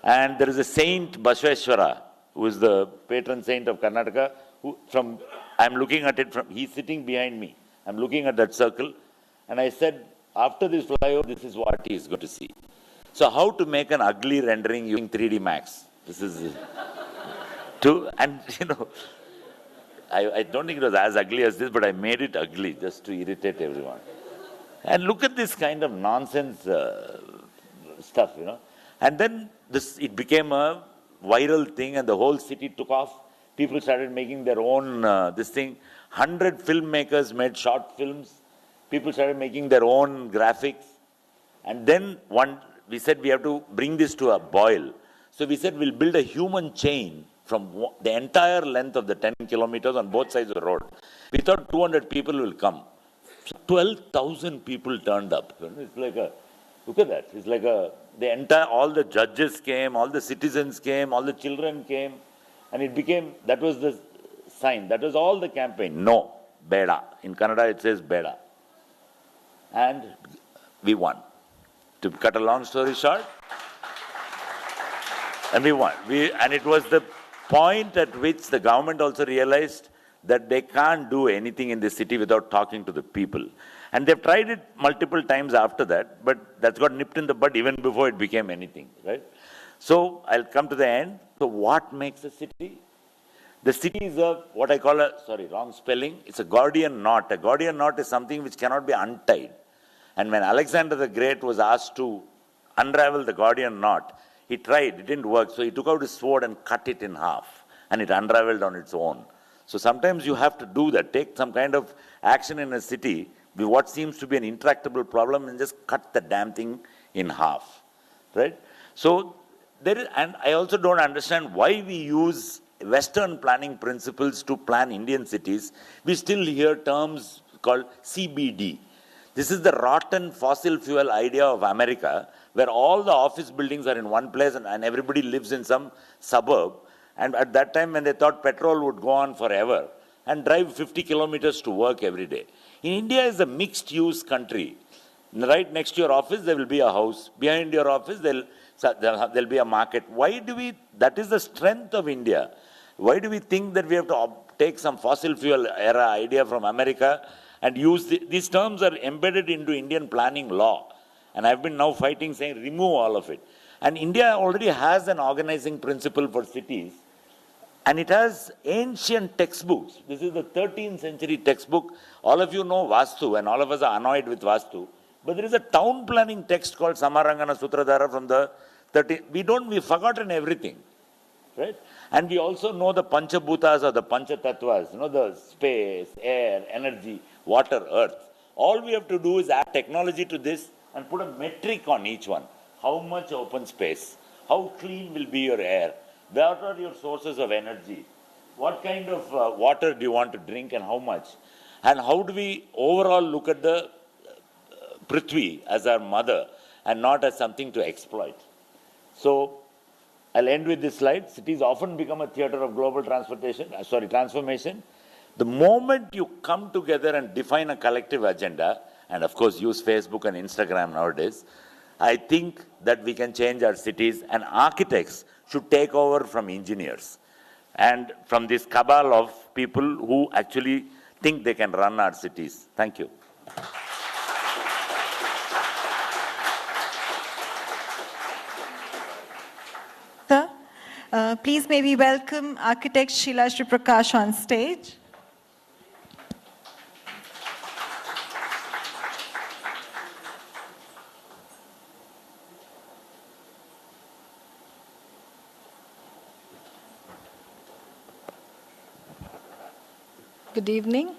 And there is a saint, Basveshwara, who is the patron saint of Karnataka. I'm looking at it he's sitting behind me. I'm looking at that circle. And I said, after this flyover, this is what he is going to see. So how to make an ugly rendering using 3D Max? This is and you know, I don't think it was as ugly as this, but I made it ugly just to irritate everyone. And look at this kind of nonsense stuff, you know. And then it became a viral thing, and the whole city took off. People started making their own 100 filmmakers made short films. People started making their own graphics. And then we said we have to bring this to a boil. So we said we'll build a human chain from the entire length of the 10 kilometers on both sides of the road. We thought 200 people will come. So 12,000 people turned up. It's like a, look at that. It's like a, all the judges came, all the citizens came, all the children came. And it became, that was the sign. That was all the campaign. No, Beda. In Kannada it says Beda. And we won. To cut a long story short, and we won. And it was the point at which the government also realized that they can't do anything in this city without talking to the people. And they've tried it multiple times after that, but that's got nipped in the bud even before it became anything, right? So I'll come to the end. So what makes a city? The city is what I call wrong spelling. It's a Gordian knot. A Gordian knot is something which cannot be untied. And when Alexander the Great was asked to unravel the Gordian knot, he tried, it didn't work. So he took out his sword and cut it in half, and it unraveled on its own. So sometimes you have to do that, take some kind of action in a city with what seems to be an intractable problem and just cut the damn thing in half, right? So there is, and I also don't understand why we use Western planning principles to plan Indian cities. We still hear terms called CBD. This is the rotten fossil fuel idea of America, where all the office buildings are in one place and everybody lives in some suburb. And at that time, when they thought petrol would go on forever, and drive 50 kilometers to work every day. In India is a mixed-use country. Right next to your office, there will be a house. Behind your office, there'll be a market. Why do we, that is the strength of India. Why do we think that we have to take some fossil fuel era idea from America and use, these terms are embedded into Indian planning law. And I've been now fighting saying remove all of it. And India already has an organizing principle for cities. And it has ancient textbooks. This is the 13th century textbook. All of you know Vastu, and all of us are annoyed with Vastu. But there is a town planning text called Samarangana Sutradhara from the 13th. We've forgotten everything, right? And we also know the Panchabhutas or the Panchatattvas, the space, air, energy, water, earth. All we have to do is add technology to this and put a metric on each one. How much open space? How clean will be your air? What are your sources of energy? What kind of water do you want to drink and how much? And how do we overall look at the Prithvi as our mother and not as something to exploit? So I'll end with this slide. Cities often become a theater of global transformation. The moment you come together and define a collective agenda, and of course use Facebook and Instagram nowadays, I think that we can change our cities, and architects should take over from engineers and from this cabal of people who actually think they can run our cities. Thank you. Sir, please may we welcome architect Sheila Shri Prakash on stage. Good evening.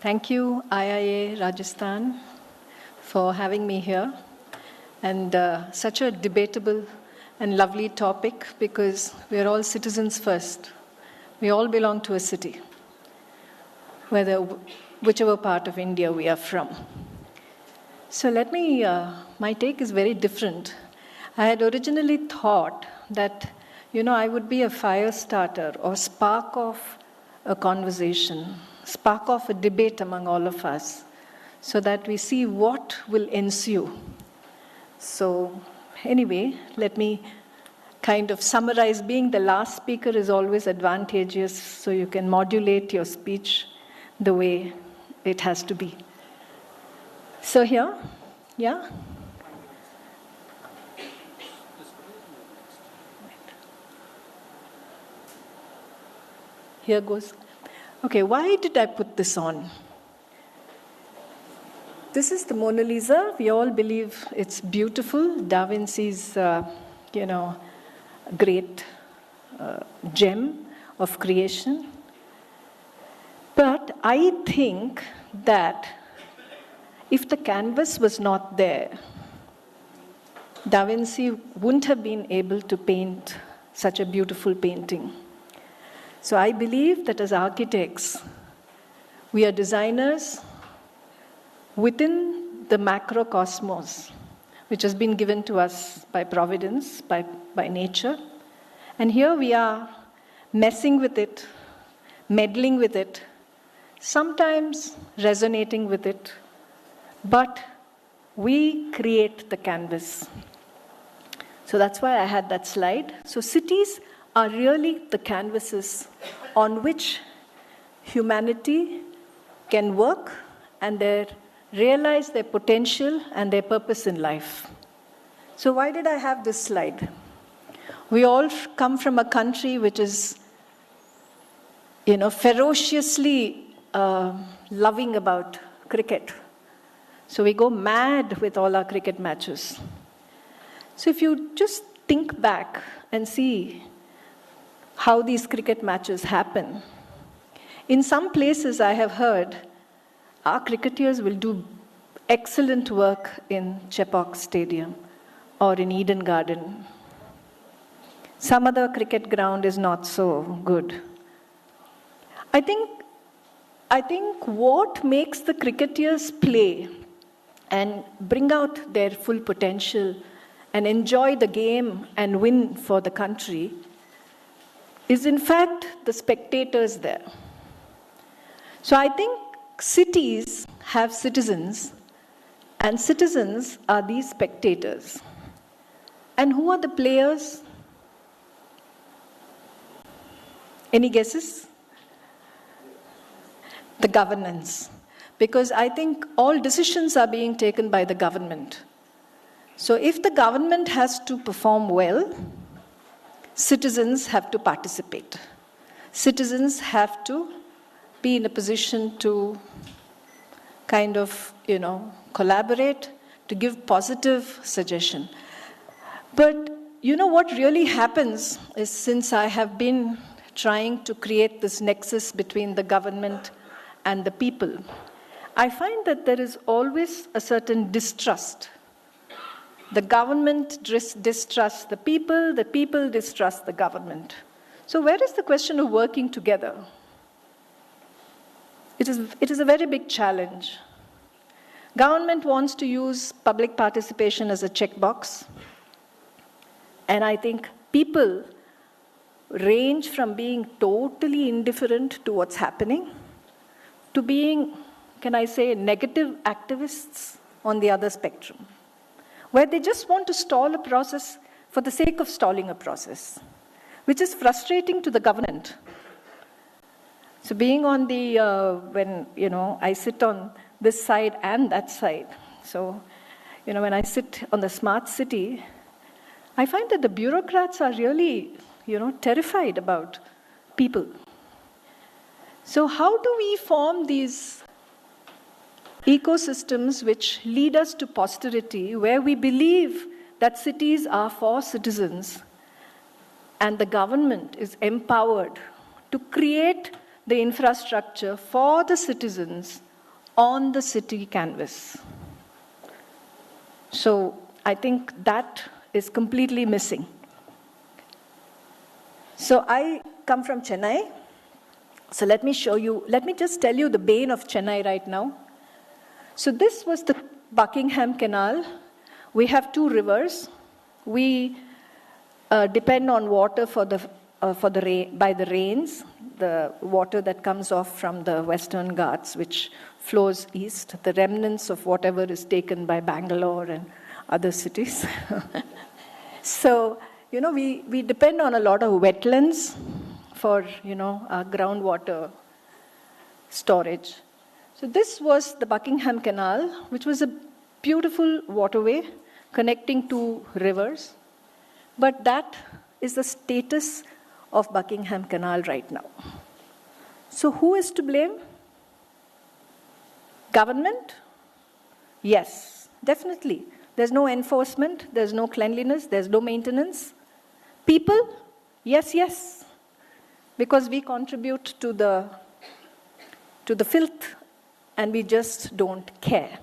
Thank you, IIA Rajasthan, for having me here. And such a debatable and lovely topic, because we are all citizens first. We all belong to a city, whichever part of India we are from. So my take is very different. I had originally thought that, I would be a fire starter or spark of a conversation, spark off a debate among all of us, so that we see what will ensue. So anyway, let me kind of summarize. Being the last speaker is always advantageous, so you can modulate your speech the way it has to be. So here, yeah? Here goes. Okay, why did I put this on? This is the Mona Lisa. We all believe it's beautiful. Da Vinci's, great gem of creation. But I think that if the canvas was not there, Da Vinci wouldn't have been able to paint such a beautiful painting. So I believe that as architects, we are designers, within the macrocosmos, which has been given to us by providence, by nature. And here we are messing with it, meddling with it, sometimes resonating with it, but we create the canvas. So that's why I had that slide. So cities are really the canvases on which humanity can work and realize their potential and their purpose in life. So why did I have this slide? We all come from a country which is, ferociously loving about cricket. So we go mad with all our cricket matches. So if you just think back and see how these cricket matches happen, in some places I have heard our cricketers will do excellent work in Chepauk Stadium or in Eden Garden. Some other cricket ground is not so good. I think what makes the cricketers play and bring out their full potential and enjoy the game and win for the country is in fact the spectators there. So I think cities have citizens, and citizens are these spectators. And who are the players? Any guesses? The governance. Because I think all decisions are being taken by the government. So if the government has to perform well, citizens have to participate. Citizens have to be in a position to kind of, collaborate, to give positive suggestion. But what really happens is, since I have been trying to create this nexus between the government and the people, I find that there is always a certain distrust. The government distrusts the people distrust the government. So where is the question of working together? It is a very big challenge. Government wants to use public participation as a checkbox. And I think people range from being totally indifferent to what's happening to being, can I say, negative activists on the other spectrum, where they just want to stall a process for the sake of stalling a process, which is frustrating to the government. So being on the, when, I sit on this side and that side. So, when I sit on the smart city, I find that the bureaucrats are really, terrified about people. So how do we form these ecosystems which lead us to posterity, where we believe that cities are for citizens and the government is empowered to create the infrastructure for the citizens on the city canvas? So I think that is completely missing. So I come from Chennai. So let me just tell you the bane of Chennai right now. So this was the Buckingham Canal. We have two rivers. We depend on water by the rains, the water that comes off from the Western Ghats, which flows east, the remnants of whatever is taken by Bangalore and other cities. So, we depend on a lot of wetlands for, our groundwater storage. So this was the Buckingham Canal, which was a beautiful waterway connecting two rivers. But that is the status of Buckingham Canal right now. So who is to blame? Government? Yes, definitely. There's no enforcement, there's no cleanliness, there's no maintenance. People? Yes. Because we contribute to the filth and we just don't care.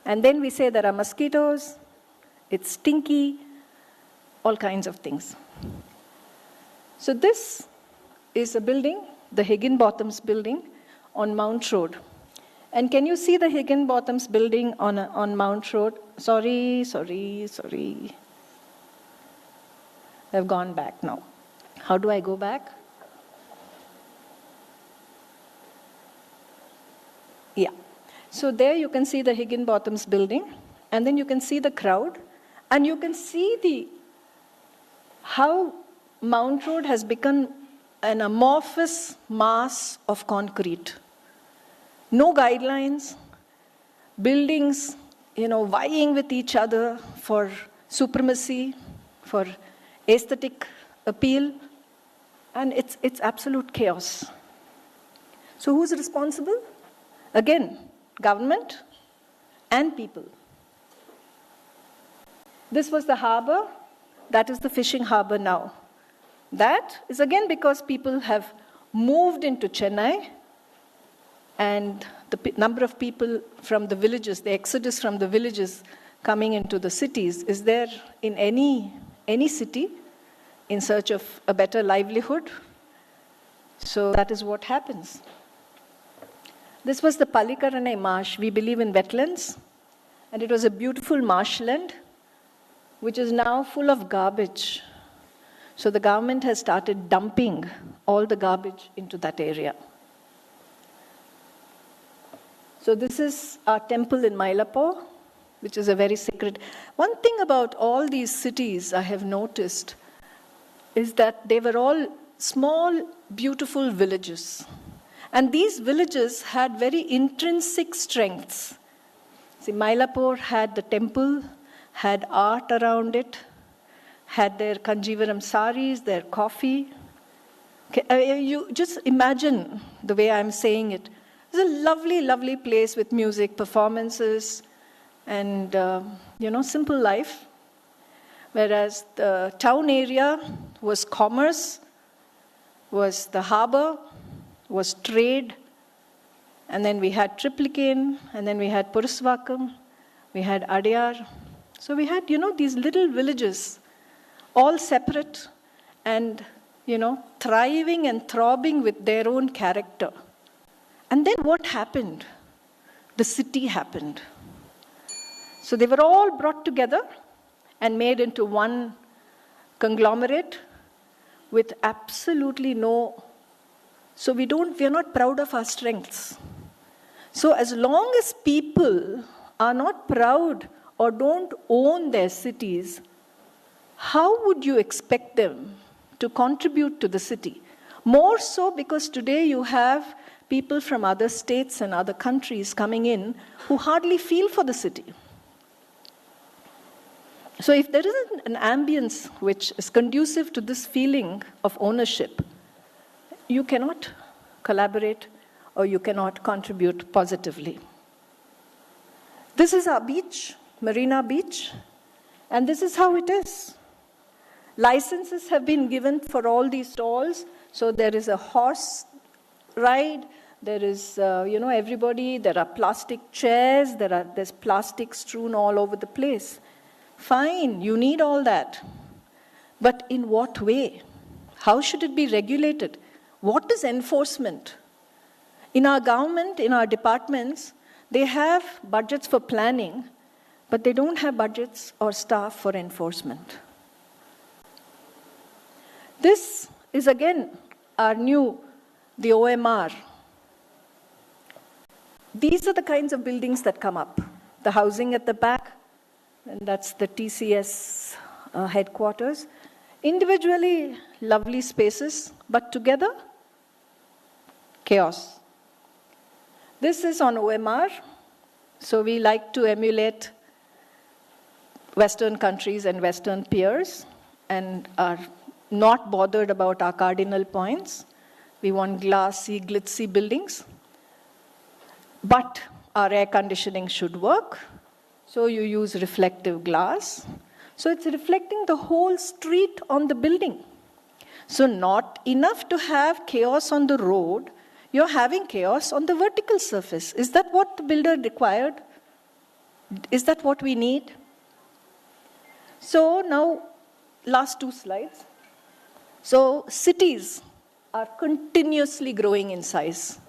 And then we say there are mosquitoes, it's stinky, all kinds of things. So this is a building, the Higginbotham's building on Mount Road. And can you see the Higginbotham's building on Mount Road? Sorry. I've gone back now. How do I go back? Yeah. So there you can see the Higginbotham's building, and then you can see the crowd, and you can see how Mount Road has become an amorphous mass of concrete. No guidelines, buildings, vying with each other for supremacy, for aesthetic appeal, and it's absolute chaos. So who's responsible? Again, government and people. This was the harbor. That is the fishing harbor now. That is again because people have moved into Chennai, and the number of people from the villages, the exodus from the villages coming into the cities, is there in any city in search of a better livelihood? So that is what happens. This was the Pallikaranai marsh. We believe in wetlands, and it was a beautiful marshland, which is now full of garbage. So the government has started dumping all the garbage into that area. So this is our temple in Mylapore, which is a very sacred. One thing about all these cities I have noticed is that they were all small, beautiful villages. And these villages had very intrinsic strengths. See, Mylapore had the temple, had art around it, had their Kanjivaram saris, their coffee. Okay, you just imagine the way I'm saying it. It's a lovely, lovely place with music, performances, and simple life. Whereas the town area was commerce, was the harbor, was trade, and then we had Triplicane, and then we had Purusvakam, we had Adyar. So we had, these little villages, all separate and, thriving and throbbing with their own character. And then what happened? The city happened. So they were all brought together and made into one conglomerate with absolutely no. So we are not proud of our strengths. So as long as people are not proud or don't own their cities, how would you expect them to contribute to the city? More so because today you have people from other states and other countries coming in who hardly feel for the city. So if there isn't an ambience which is conducive to this feeling of ownership, you cannot collaborate or you cannot contribute positively. This is our beach, Marina Beach, and this is how it is. Licenses have been given for all these stalls, so there is a horse ride, there is, everybody, there are plastic chairs, there's plastic strewn all over the place. Fine, you need all that. But in what way? How should it be regulated? What is enforcement? In our government, in our departments, they have budgets for planning, but they don't have budgets or staff for enforcement. This is again the OMR. These are the kinds of buildings that come up. The housing at the back, and that's the TCS headquarters. Individually, lovely spaces, but together, chaos. This is on OMR, so we like to emulate Western countries and Western peers and are not bothered about our cardinal points. We want glassy, glitzy buildings. But our air conditioning should work, so you use reflective glass. So it's reflecting the whole street on the building. So not enough to have chaos on the road, you're having chaos on the vertical surface. Is that what the builder required? Is that what we need? So now, last two slides. So cities are continuously growing in size.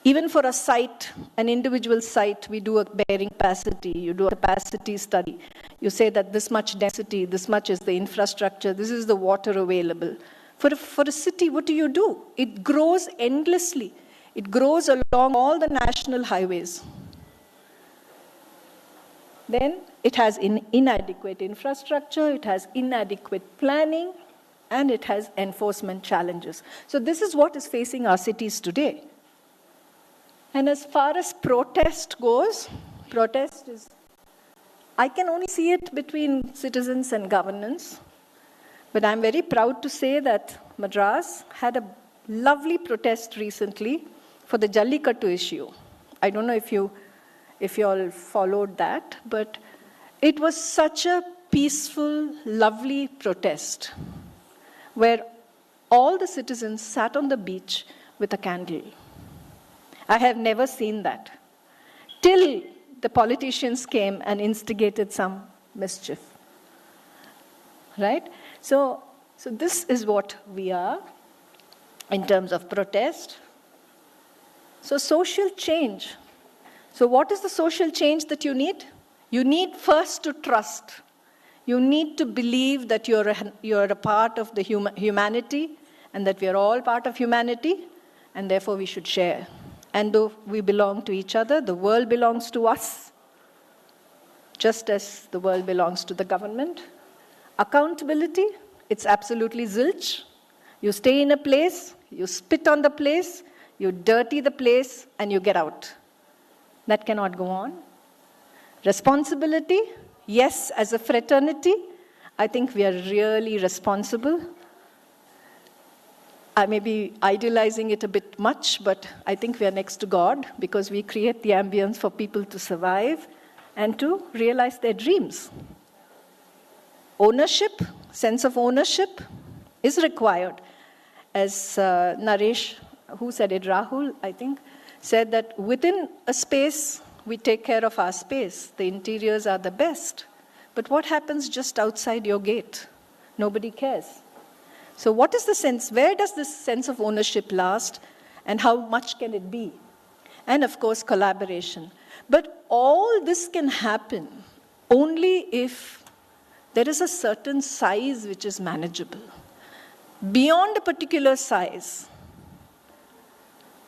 Even for a site, an individual site, we do a bearing capacity, you do a capacity study. You say that this much density, this much is the infrastructure, this is the water available. For a city, what do? It grows endlessly. It grows along all the national highways. Then it has inadequate infrastructure, it has inadequate planning, and it has enforcement challenges. So this is what is facing our cities today. And as far as protest goes, protest is, I can only see it between citizens and governance. But I'm very proud to say that Madras had a lovely protest recently for the Jallikattu issue. I don't know if you all followed that, but it was such a peaceful, lovely protest where all the citizens sat on the beach with a candle. I have never seen that, till the politicians came and instigated some mischief, right? So this is what we are in terms of protest. So social change. So what is the social change that you need? You need first to trust. You need to believe that you're a part of the humanity and that we are all part of humanity, and therefore we should share. And though we belong to each other, the world belongs to us, just as the world belongs to the government. Accountability, it's absolutely zilch. You stay in a place, you spit on the place, you dirty the place, and you get out. That cannot go on. Responsibility, yes, as a fraternity, I think we are really responsible. I may be idealizing it a bit much, but I think we are next to God because we create the ambience for people to survive and to realize their dreams. Ownership, sense of ownership is required. As Naresh, who said it, Rahul, I think, said that within a space, we take care of our space. The interiors are the best. But what happens just outside your gate? Nobody cares. So what is the sense? Where does this sense of ownership last? And how much can it be? And of course, collaboration. But all this can happen only if there is a certain size which is manageable. Beyond a particular size,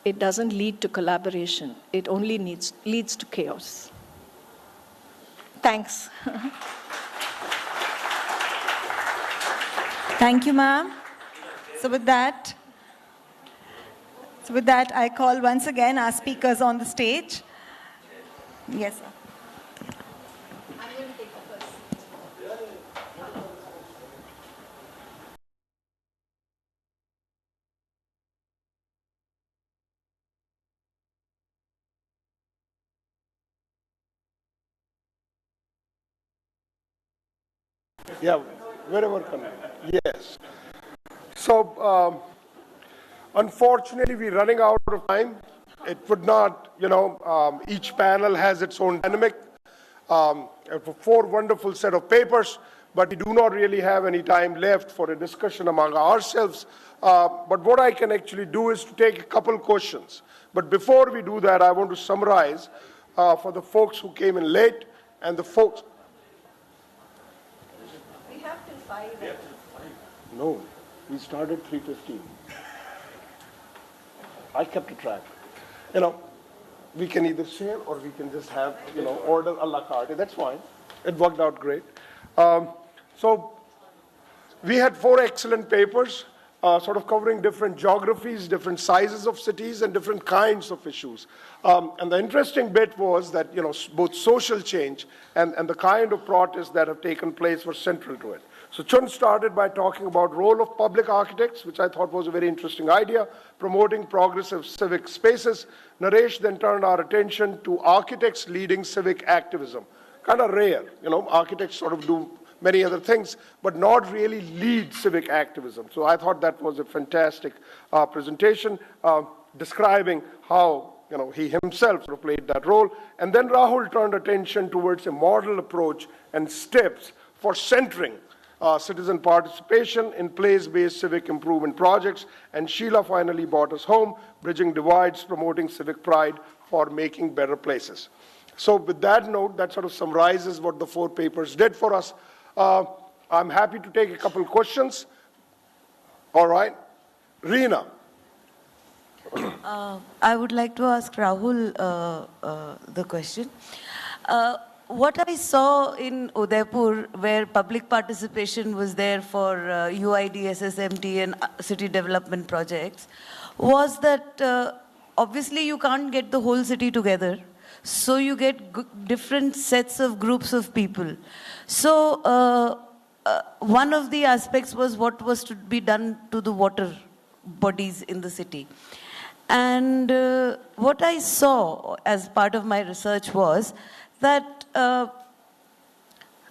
it doesn't lead to collaboration. It only leads to chaos. Thanks. Thank you, ma'am. So with that, I call once again our speakers on the stage. Yes, sir. I'm going to take the first. Yeah, wherever convenient. Yes. So, unfortunately, we're running out of time. It would not, each panel has its own dynamic. 4 wonderful set of papers, but we do not really have any time left for a discussion among ourselves. But what I can actually do is to take a couple questions. But before we do that, I want to summarize for the folks who came in late and the folks. We have till 5. No, we started 3:15. I kept a track. We can either share or we can just have, order a la carte. That's fine. It worked out great. So we had 4 excellent papers, sort of covering different geographies, different sizes of cities, and different kinds of issues. And the interesting bit was that, both social change and the kind of protests that have taken place were central to it. So Chun started by talking about role of public architects, which I thought was a very interesting idea, promoting progressive civic spaces. Naresh then turned our attention to architects leading civic activism. Kind of rare, architects sort of do many other things, but not really lead civic activism. So I thought that was a fantastic presentation describing how he himself sort of played that role. And then Rahul turned attention towards a model approach and steps for centering citizen participation in place-based civic improvement projects, and Sheila finally bought us home, bridging divides, promoting civic pride for making better places. So with that note, that sort of summarizes what the 4 papers did for us. I'm happy to take a couple of questions. All right. Reena. I would like to ask Rahul the question. What I saw in Udaipur, where public participation was there for UID, SSMT and city development projects, was that obviously you can't get the whole city together. So you get different sets of groups of people. So one of the aspects was what was to be done to the water bodies in the city. And what I saw as part of my research was that the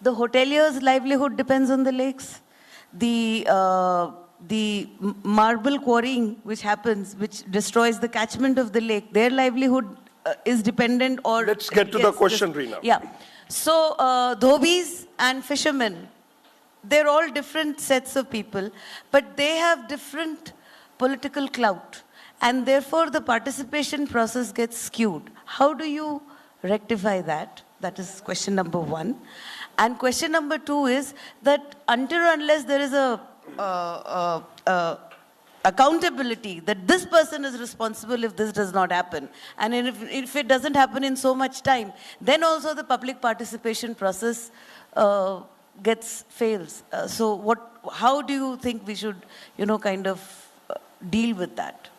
hotelier's livelihood depends on the lakes. The marble quarrying which happens, which destroys the catchment of the lake, their livelihood is dependent or... Let's get to the question, Reena. Yeah. So dhobis and fishermen, they're all different sets of people, but they have different political clout. And therefore, the participation process gets skewed. How do you rectify that? That is question number 1. And question number 2 is that until or unless there is a accountability that this person is responsible if this does not happen, and if it doesn't happen in so much time, then also the public participation process fails. So how do you think we should, kind of deal with that?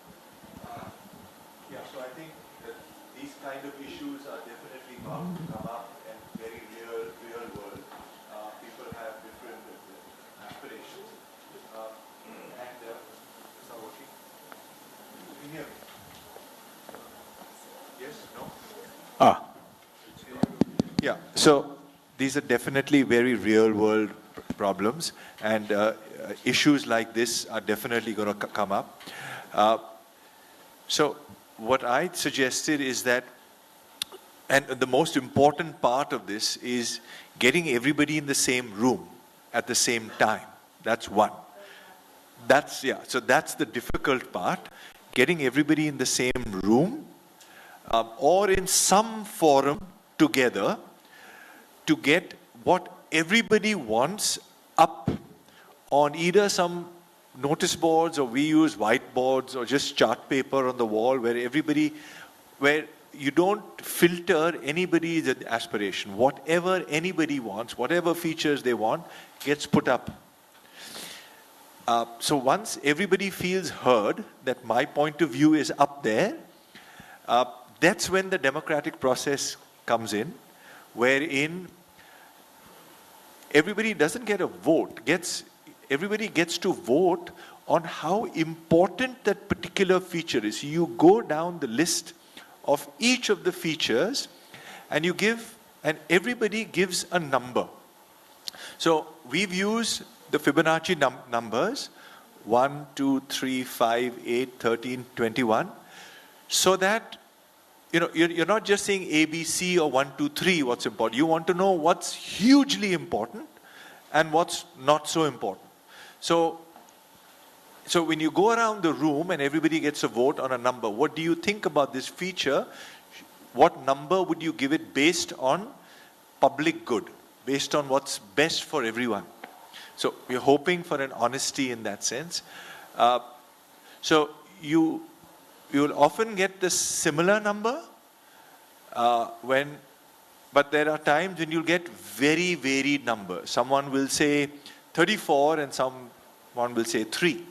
Yeah, so I think that these kind of issues are definitely bound to come up and very real world. People have different aspirations. It's not working. Can you hear me? Yes? No? Yeah, so these are definitely very real world problems, and issues like this are definitely going to come up. So what I suggested is that, and the most important part of this is getting everybody in the same room at the same time. That's one. So that's the difficult part, getting everybody in the same room or in some forum together to get what everybody wants up on either some notice boards, or we use whiteboards, or just chart paper on the wall, where you don't filter anybody's aspiration. Whatever anybody wants, whatever features they want, gets put up. So once everybody feels heard, that my point of view is up there, that's when the democratic process comes in, wherein everybody doesn't get a vote, everybody gets to vote on how important that particular feature is. You go down the list of each of the features and everybody gives a number. So we've used the Fibonacci numbers 1, 2, 3, 5, 8, 13, 21, so that you're not just saying A, B, C or 1, 2, 3 what's important. You want to know what's hugely important and what's not so important. So when you go around the room and everybody gets a vote on a number, what do you think about this feature? What number would you give it based on public good, based on what's best for everyone? So we're hoping for an honesty in that sense. So you will often get the similar number but there are times when you'll get very varied numbers. Someone will say 34 and someone will say 3.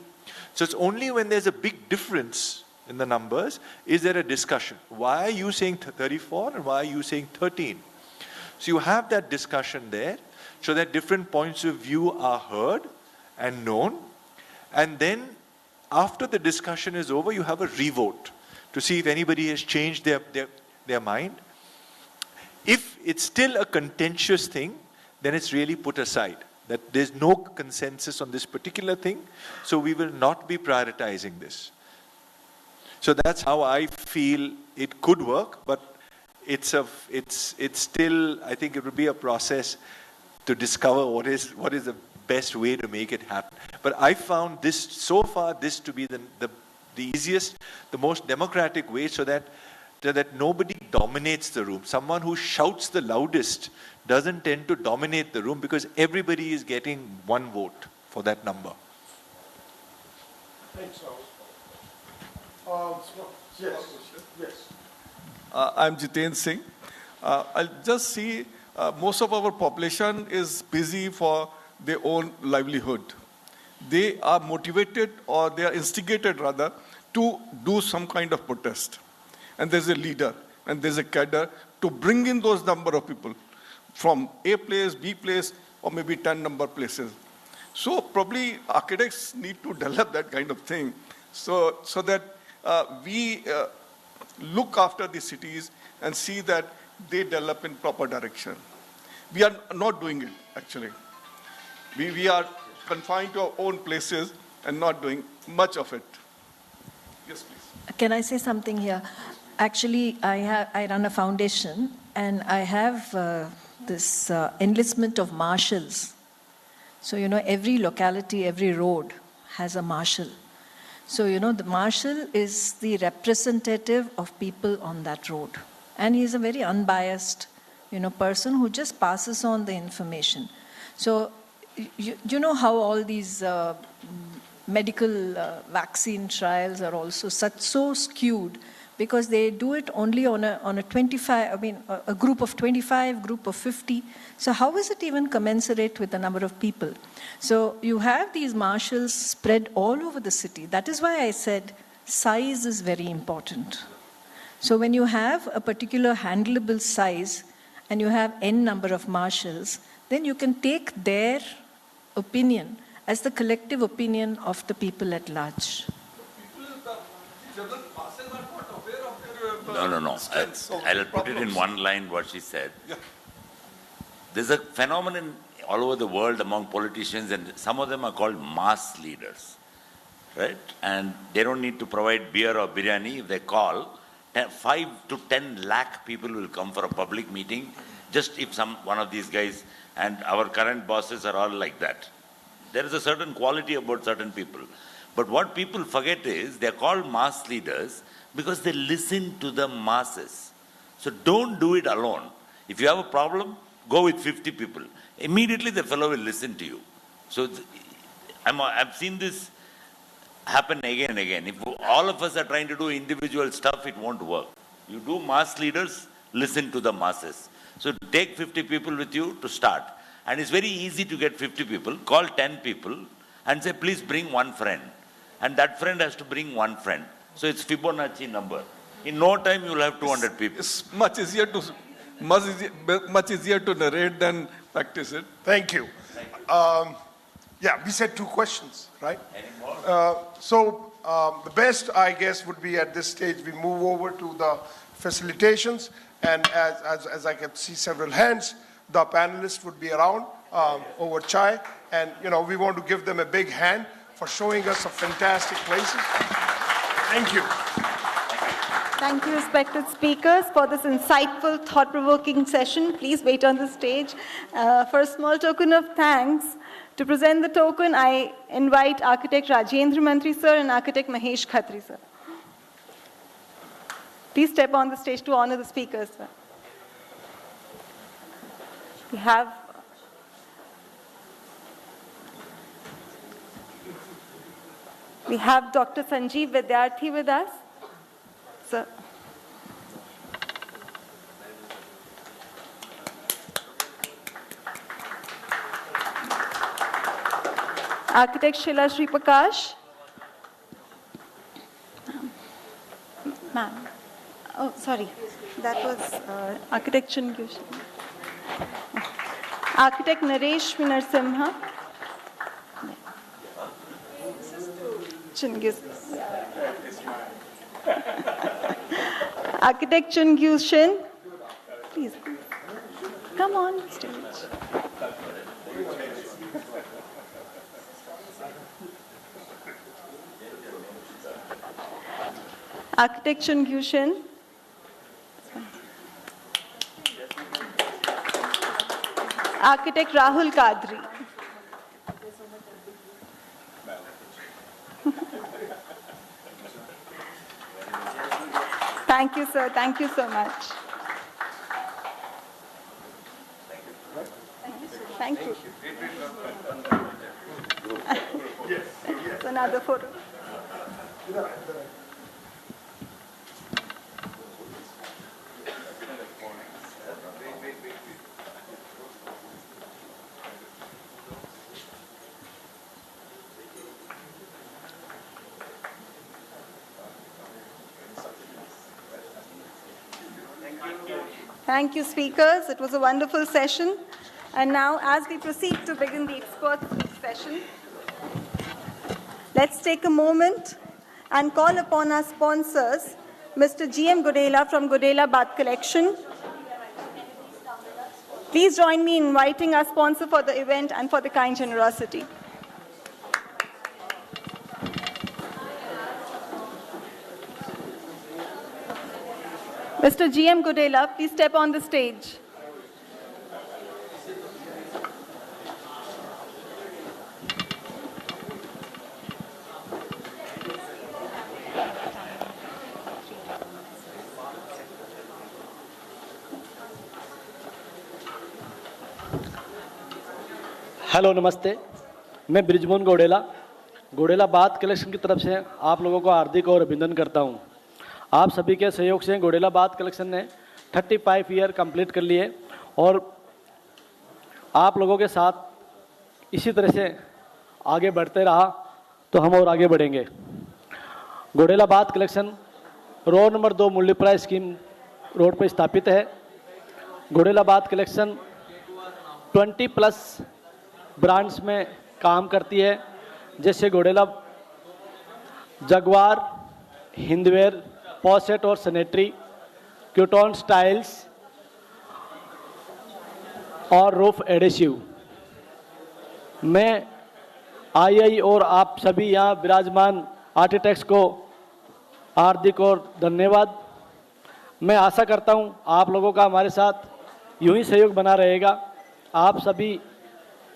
So it's only when there's a big difference in the numbers is there a discussion. Why are you saying 34 and why are you saying 13? So you have that discussion there so that different points of view are heard and known. And then after the discussion is over, you have a revote to see if anybody has changed their mind. If it's still a contentious thing, then it's really put aside. That there's no consensus on this particular thing, so we will not be prioritizing this. So that's how I feel it could work, but it's still, I think it would be a process to discover what is the best way to make it happen. But I found this, so far, this to be the easiest, the most democratic way, so that nobody dominates the room. Someone who shouts the loudest doesn't tend to dominate the room, because everybody is getting one vote for that number. Thanks, Rahul. Yes. I'm Jiten Singh. I'll just see, most of our population is busy for their own livelihood. They are motivated, or they are instigated rather, to do some kind of protest. And there's a leader, and there's a cadre to bring in those number of people from A place, B place, or maybe 10 number places. So probably architects need to develop that kind of thing, so that we look after the cities and see that they develop in proper direction. We are not doing it, actually. We are confined to our own places and not doing much of it. Yes, please. Can I say something here? Actually, I run a foundation, and I have this enlistment of marshals. So, every locality, every road has a marshal. So, the marshal is the representative of people on that road. And he's a very unbiased, person who just passes on the information. So, you know how all these medical vaccine trials are also so skewed, because they do it only on a 25, a group of 25, group of 50. So how is it even commensurate with the number of people? So you have these marshals spread all over the city. That is why I said size is very important. So when you have a particular handleable size and you have n number of marshals, then you can take their opinion as the collective opinion of the people at large. No. I'll put it in one line what she said. Yeah. There's a phenomenon all over the world among politicians, and some of them are called mass leaders, right? And they don't need to provide beer or biryani. If they call, 5 to 10 lakh people will come for a public meeting, just if one of these guys, and our current bosses are all like that. There is a certain quality about certain people. But what people forget is they're called mass leaders because they listen to the masses. So don't do it alone. If you have a problem, go with 50 people. Immediately the fellow will listen to you. So I've seen this happen again and again. If all of us are trying to do individual stuff, it won't work. You do mass leaders, listen to the masses. So take 50 people with you to start. And it's very easy to get 50 people. Call 10 people and say, please bring one friend. And that friend has to bring one friend. So it's Fibonacci number. In no time, you'll have 200 people. It's much easier to narrate than practice it. Thank you. We said 2 questions, right? Any more? The best, I guess, would be at this stage, we move over to the facilitations. And as I can see several hands, the panelists would be around over chai. And, we want to give them a big hand for showing us some fantastic places. Thank you. Thank you, respected speakers, for this insightful, thought-provoking session. Please wait on the stage. For a small token of thanks, to present the token, I invite Architect Rajendra Mantri, sir, and Architect Mahesh Khatri, sir. Please step on the stage to honor the speakers, sir. We have Dr. Sanjeev Vidyarthi with us. Sir. Architect Sheila Shri Prakash. Ma'am. Oh, sorry. That was Architect Chun. Architect Naresh Narasimhan. Architect Chun Shin. Please come on stage. Architect Chun Shin. Architect Rahul Kadri. Thank you, sir. Thank you so much. Thank you. So another photo. Thank you, speakers. It was a wonderful session. And now, as we proceed to begin the expert session, let's take a moment and call upon our sponsors, Mr. G.M. Godela from Godela Bath Collection. Please join me in inviting our sponsor for the event and for the kind generosity. Mr. G.M. Godela, please step on the stage. Hello नमस्ते, मैं Brijmohan Godela bath collection की तरफ से आप लोगों को हार्दिक और अभिनंदन करता हूं। आप सभी के सहयोग से गोडेला बाथ कलेक्शन ने 35 ईयर कंप्लीट कर लिए और आप लोगों के साथ इसी तरह से आगे बढ़ते रहा तो हम और आगे बढ़ेंगे। गोडेला bath collection road number 2 multiply scheme road पर स्थापित है। गोडेला बाथ कलेक्शन 20+ ब्रांड्स में काम करती है, जैसे गोडेला जगवार, हिंदवेयर, पॉसेट और सैनिटरी, क्यूटॉन स्टाइल्स और रूफ एडेसिव। मैं आई और आप सभी यहाँ विराजमान आर्किटेक्ट्स को हार्दिक और धन्यवाद। मैं आशा करता हूँ आप लोगों का हमारे साथ यूं ही सहयोग बना रहेगा। आप सभी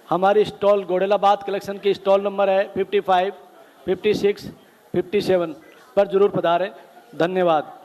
हमारी स्टॉल गोडेला बाथ कलेक्शन की स्टॉल नंबर है 55, 56, 57 पर जरूर पधारें। धन्यवाद।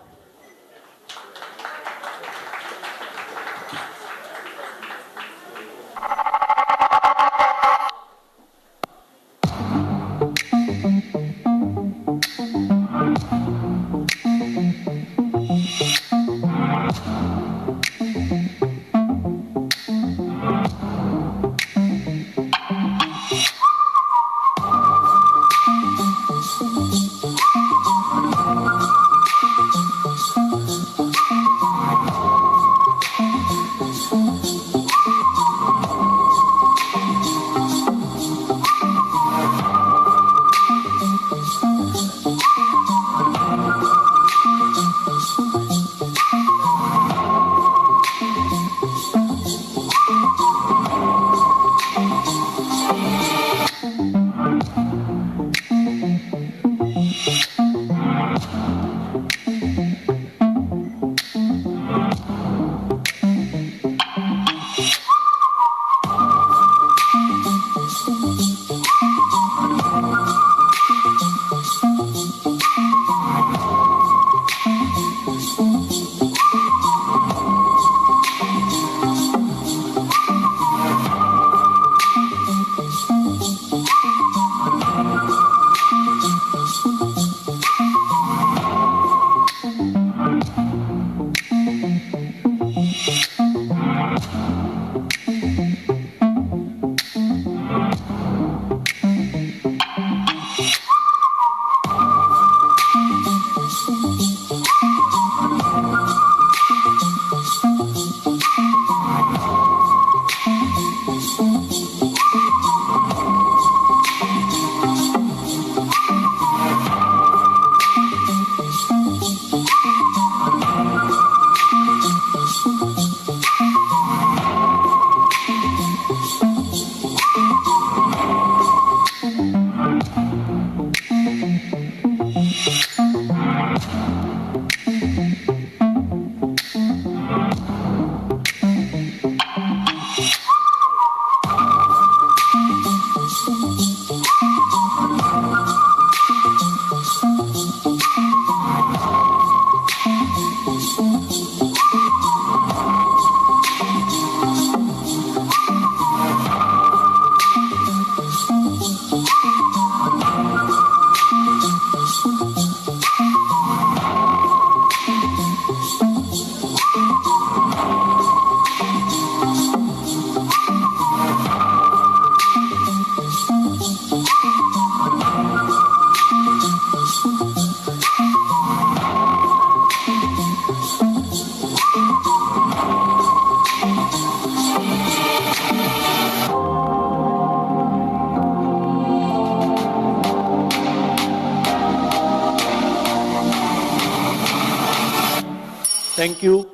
Thank you.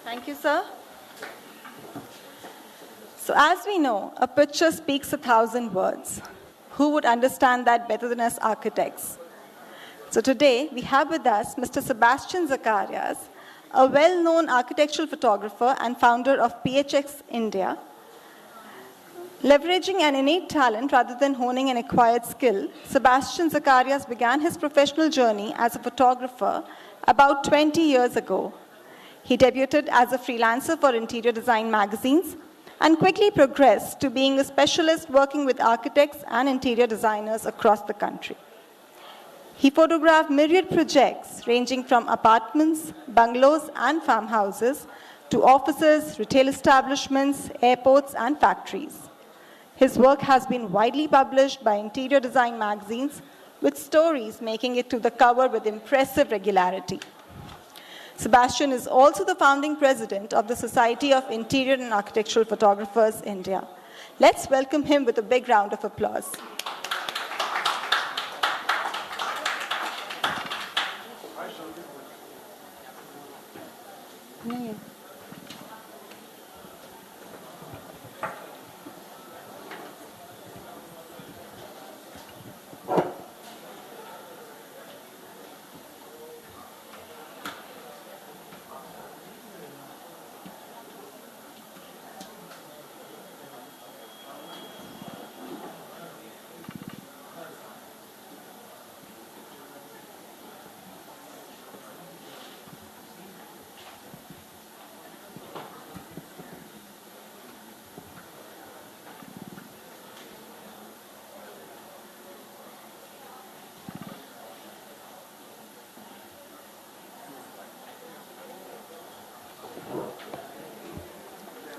Thank you, sir. So as we know, a picture speaks 1,000 words. Who would understand that better than us architects? So today, we have with us Mr. Sebastian Zachariah, a well-known architectural photographer and founder of PHX India. Leveraging an innate talent rather than honing an acquired skill, Sebastian Zachariah began his professional journey as a photographer about 20 years ago. He debuted as a freelancer for interior design magazines and quickly progressed to being a specialist working with architects and interior designers across the country. He photographed myriad projects ranging from apartments, bungalows, and farmhouses to offices, retail establishments, airports, and factories. His work has been widely published by interior design magazines, with stories making it to the cover with impressive regularity. Sebastian is also the founding president of the Society of Interior and Architectural Photographers, India. Let's welcome him with a big round of applause.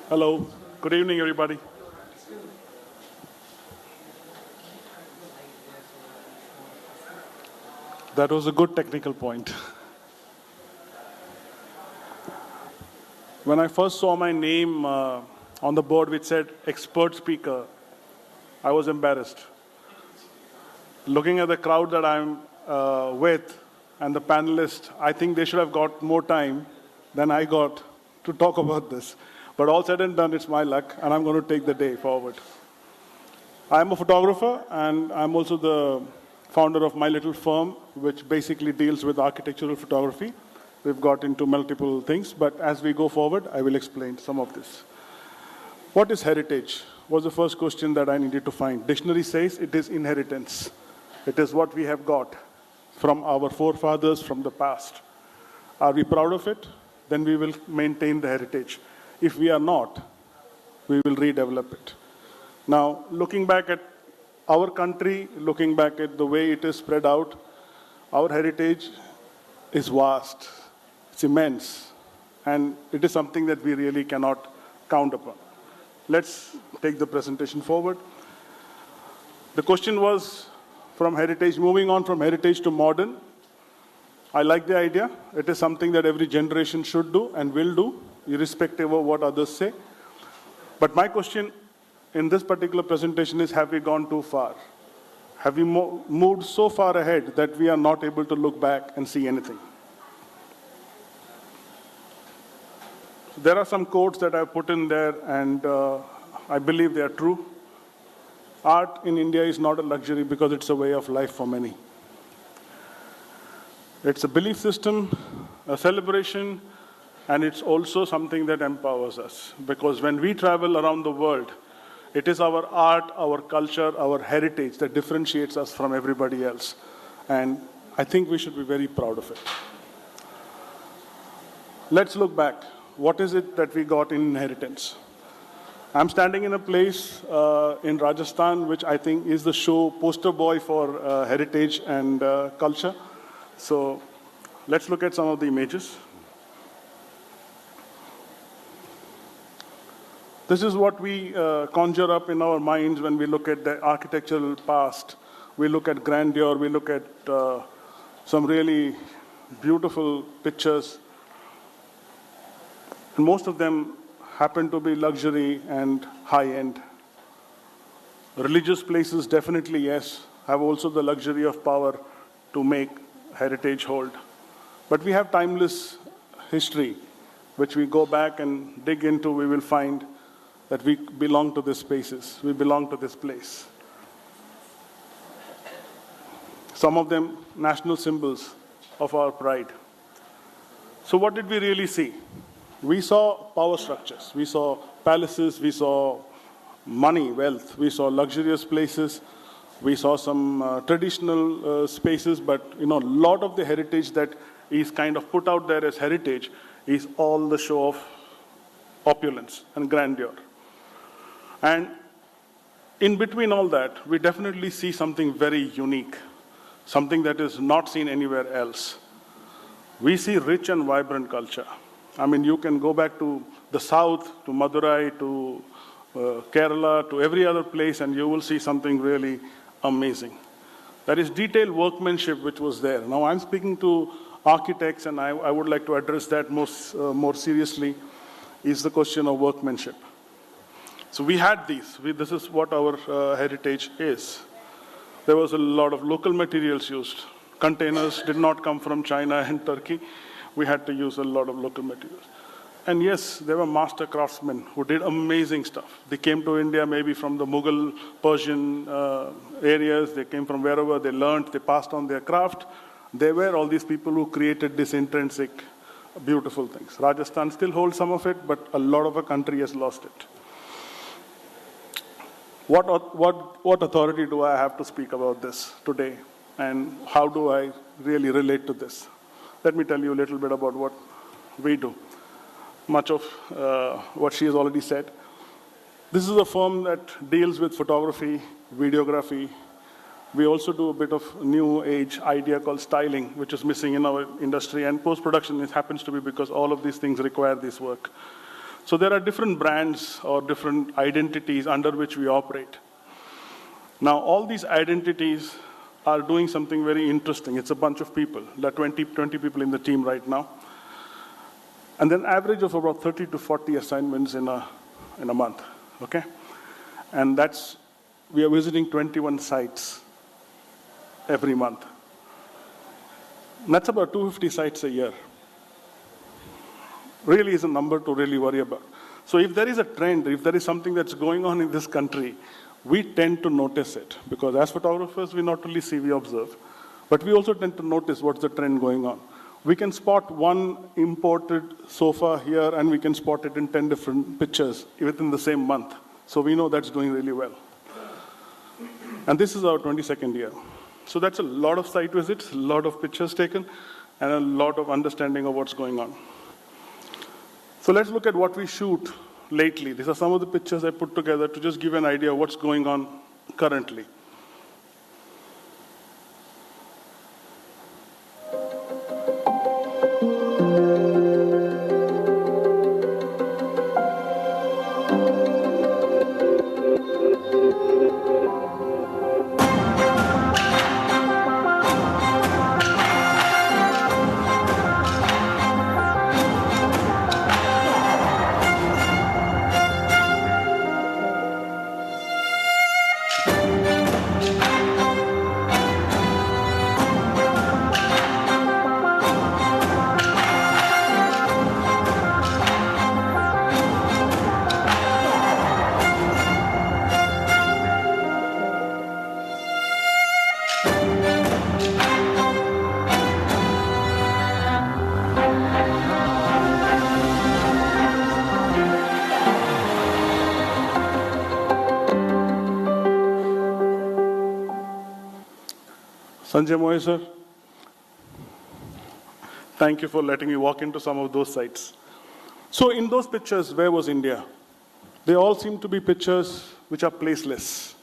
Hello, good evening, everybody. That was a good technical point. When I first saw my name on the board which said expert speaker, I was embarrassed. Looking at the crowd that I'm with and the panelists, I think they should have got more time than I got to talk about this. But all said and done, it's my luck, and I'm going to take the day forward. I'm a photographer, and I'm also the founder of my little firm, which basically deals with architectural photography. We've got into multiple things, but as we go forward, I will explain some of this. What is heritage? Was the first question that I needed to find. Dictionary says it is inheritance. It is what we have got from our forefathers from the past. Are we proud of it? Then we will maintain the heritage. If we are not, we will redevelop it. Now, looking back at our country, looking back at the way it is spread out, our heritage is vast, it's immense, and it is something that we really cannot count upon. Let's take the presentation forward. The question was from heritage, moving on from heritage to modern. I like the idea. It is something that every generation should do and will do, irrespective of what others say. But my question in this particular presentation is, have we gone too far? Have we moved so far ahead that we are not able to look back and see anything? There are some quotes that I've put in there, and I believe they are true. Art in India is not a luxury because it's a way of life for many. It's a belief system, a celebration, and it's also something that empowers us. Because when we travel around the world, it is our art, our culture, our heritage that differentiates us from everybody else. And I think we should be very proud of it. Let's look back. What is it that we got in inheritance? I'm standing in a place in Rajasthan, which I think is the show poster boy for heritage and culture. So let's look at some of the images. This is what we conjure up in our minds when we look at the architectural past. We look at grandeur, we look at some really beautiful pictures. And most of them happen to be luxury and high-end. Religious places, definitely yes, have also the luxury of power to make heritage hold. But we have timeless history, which we go back and dig into, we will find that we belong to these spaces, we belong to this place. Some of them national symbols of our pride. So what did we really see? We saw power structures, we saw palaces, we saw money, wealth, we saw luxurious places, we saw some traditional spaces, but a lot of the heritage that is kind of put out there as heritage is all the show of opulence and grandeur. And in between all that, we definitely see something very unique, something that is not seen anywhere else. We see rich and vibrant culture. I mean, you can go back to the south, to Madurai, to Kerala, to every other place, and you will see something really amazing. That is detailed workmanship which was there. Now, I'm speaking to architects, and I would like to address that more seriously, is the question of workmanship. So we had these. This is what our heritage is. There was a lot of local materials used. Containers did not come from China and Turkey. We had to use a lot of local materials. And yes, there were master craftsmen who did amazing stuff. They came to India maybe from the Mughal, Persian areas. They came from wherever they learned. They passed on their craft. There were all these people who created this intrinsic, beautiful things. Rajasthan still holds some of it, but a lot of our country has lost it. What authority do I have to speak about this today? And how do I really relate to this? Let me tell you a little bit about what we do. Much of what she has already said. This is a firm that deals with photography, videography. We also do a bit of new age idea called styling, which is missing in our industry. And post-production, it happens to be because all of these things require this work. So there are different brands or different identities under which we operate. Now, all these identities are doing something very interesting. It's a bunch of people. There are 20 people in the team right now. And then average of about 30 to 40 assignments in a month, okay? And we are visiting 21 sites every month. And that's about 250 sites a year. Really is a number to really worry about. So if there is a trend, if there is something that's going on in this country, we tend to notice it. Because as photographers, we not only see, we observe, but we also tend to notice what's the trend going on. We can spot one imported sofa here, and we can spot it in 10 different pictures within the same month. So we know that's doing really well. And this is our 22nd year. So that's a lot of site visits, a lot of pictures taken, and a lot of understanding of what's going on. So let's look at what we shoot lately. These are some of the pictures I put together to just give an idea of what's going on currently. Sanjeev sir, thank you for letting me walk into some of those sites. So in those pictures, where was India? They all seem to be pictures which are placeless.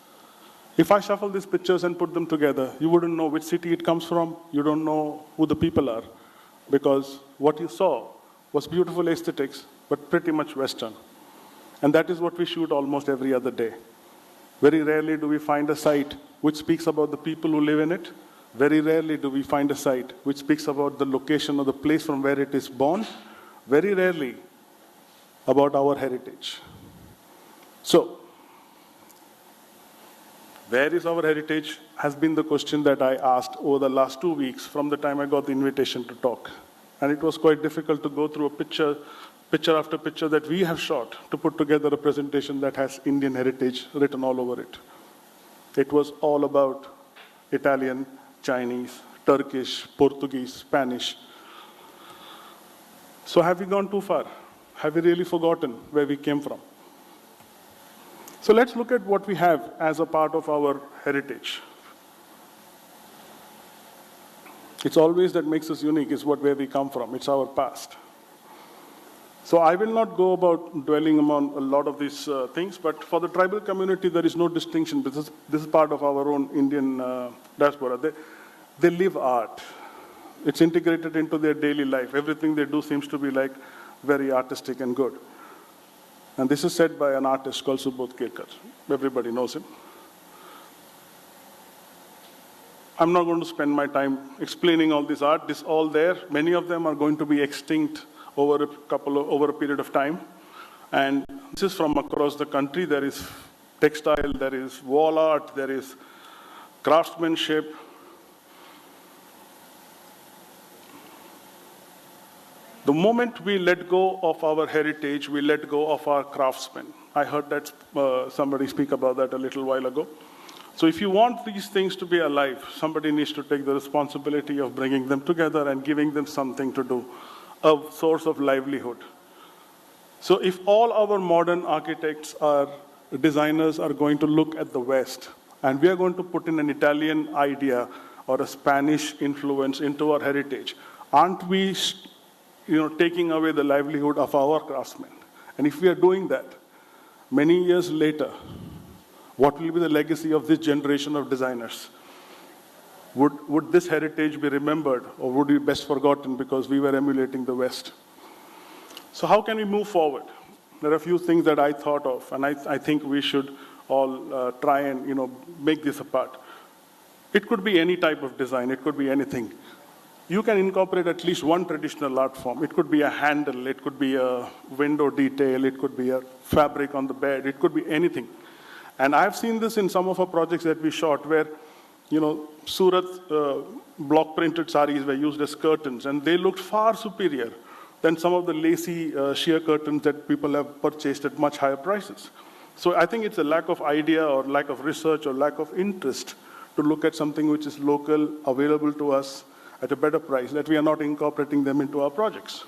If I shuffle these pictures and put them together, you wouldn't know which city it comes from. You don't know who the people are, because what you saw was beautiful aesthetics, but pretty much Western. And that is what we shoot almost every other day. Very rarely do we find a site which speaks about the people who live in it. Very rarely do we find a site which speaks about the location or the place from where it is born. Very rarely about our heritage. So, Where is our heritage has been the question that I asked over the last 2 weeks from the time I got the invitation to talk. And it was quite difficult to go through a picture after picture that we have shot to put together a presentation that has Indian heritage written all over it. It was all about Italian, Chinese, Turkish, Portuguese, Spanish. So have we gone too far? Have we really forgotten where we came from? So let's look at what we have as a part of our heritage. It's always that makes us unique is where we come from. It's our past. So I will not go about dwelling on a lot of these things, but for the tribal community, there is no distinction. This is part of our own Indian diaspora. They live art. It's integrated into their daily life. Everything they do seems to be like very artistic and good. And this is said by an artist called Subodh Kelkar. Everybody knows him. I'm not going to spend my time explaining all this art. This is all there. Many of them are going to be extinct over a period of time. And this is from across the country. There is textile, there is wall art, there is craftsmanship. The moment we let go of our heritage, we let go of our craftsmen. I heard that somebody speak about that a little while ago. So if you want these things to be alive, somebody needs to take the responsibility of bringing them together and giving them something to do, a source of livelihood. So if all our modern architects or designers are going to look at the West, and we are going to put in an Italian idea or a Spanish influence into our heritage, aren't we taking away the livelihood of our craftsmen? And if we are doing that, many years later, what will be the legacy of this generation of designers? Would this heritage be remembered, or would it be best forgotten because we were emulating the West? So how can we move forward? There are a few things that I thought of, and I think we should all try and make this a part. It could be any type of design. It could be anything. You can incorporate at least one traditional art form. It could be a handle. It could be a window detail. It could be a fabric on the bed. It could be anything. And I've seen this in some of our projects that we shot where, Surat block printed saris were used as curtains, and they looked far superior than some of the lacy sheer curtains that people have purchased at much higher prices. So I think it's a lack of idea or lack of research or lack of interest to look at something which is local, available to us at a better price, that we are not incorporating them into our projects.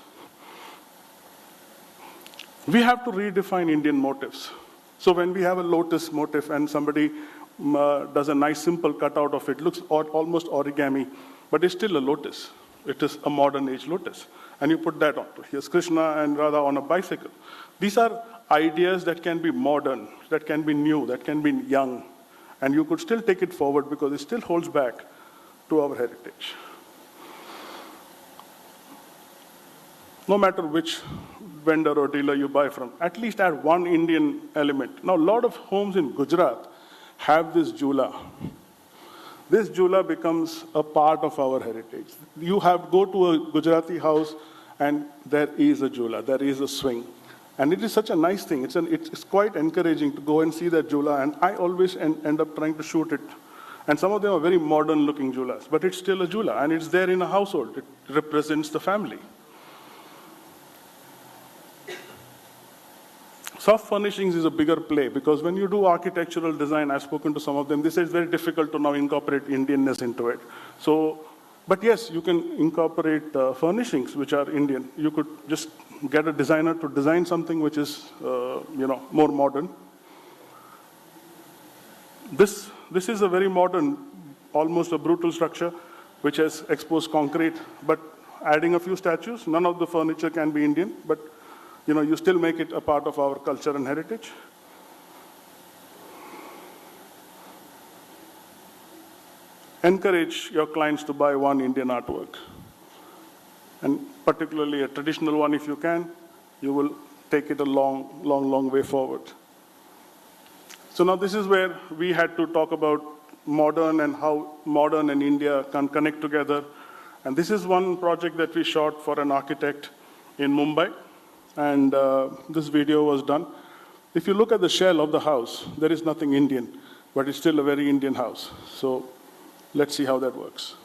We have to redefine Indian motifs. So when we have a lotus motif and somebody does a nice simple cutout of it, looks almost origami, but it's still a lotus. It is a modern age lotus. And you put that on. Here's Krishna and Radha on a bicycle. These are ideas that can be modern, that can be new, that can be young. And you could still take it forward because it still holds back to our heritage. No matter which vendor or dealer you buy from, at least add one Indian element. Now, a lot of homes in Gujarat have this jula. This jula becomes a part of our heritage. You go to a Gujarati house and there is a jula, there is a swing. And it is such a nice thing. It's quite encouraging to go and see that jula, and I always end up trying to shoot it. And some of them are very modern looking julas, but it's still a jula, and it's there in a household. It represents the family. Soft furnishings is a bigger play because when you do architectural design, I've spoken to some of them, they say it's very difficult to now incorporate Indianness into it. But yes, you can incorporate furnishings which are Indian. You could just get a designer to design something which is, more modern. This is a very modern, almost a brutal structure which has exposed concrete, but adding a few statues. None of the furniture can be Indian, but you still make it a part of our culture and heritage. Encourage your clients to buy one Indian artwork. And particularly a traditional one if you can, you will take it a long way forward. So now this is where we had to talk about modern and how modern and India can connect together. And this is one project that we shot for an architect in Mumbai. And this video was done. If you look at the shell of the house, there is nothing Indian. but it's still a very Indian house. So let's see how that works.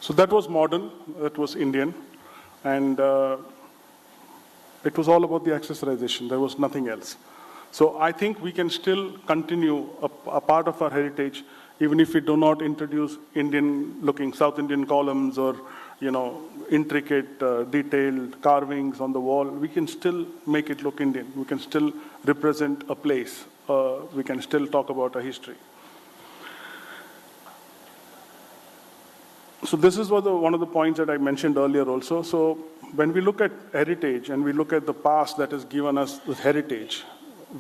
So that was modern, that was Indian, and it was all about the accessorization. There was nothing else. So I think we can still continue a part of our heritage, even if we do not introduce Indian-looking South Indian columns or, intricate, detailed carvings on the wall. We can still make it look Indian. We can still represent a place. We can still talk about a history. So this is one of the points that I mentioned earlier also. So when we look at heritage and we look at the past that has given us the heritage,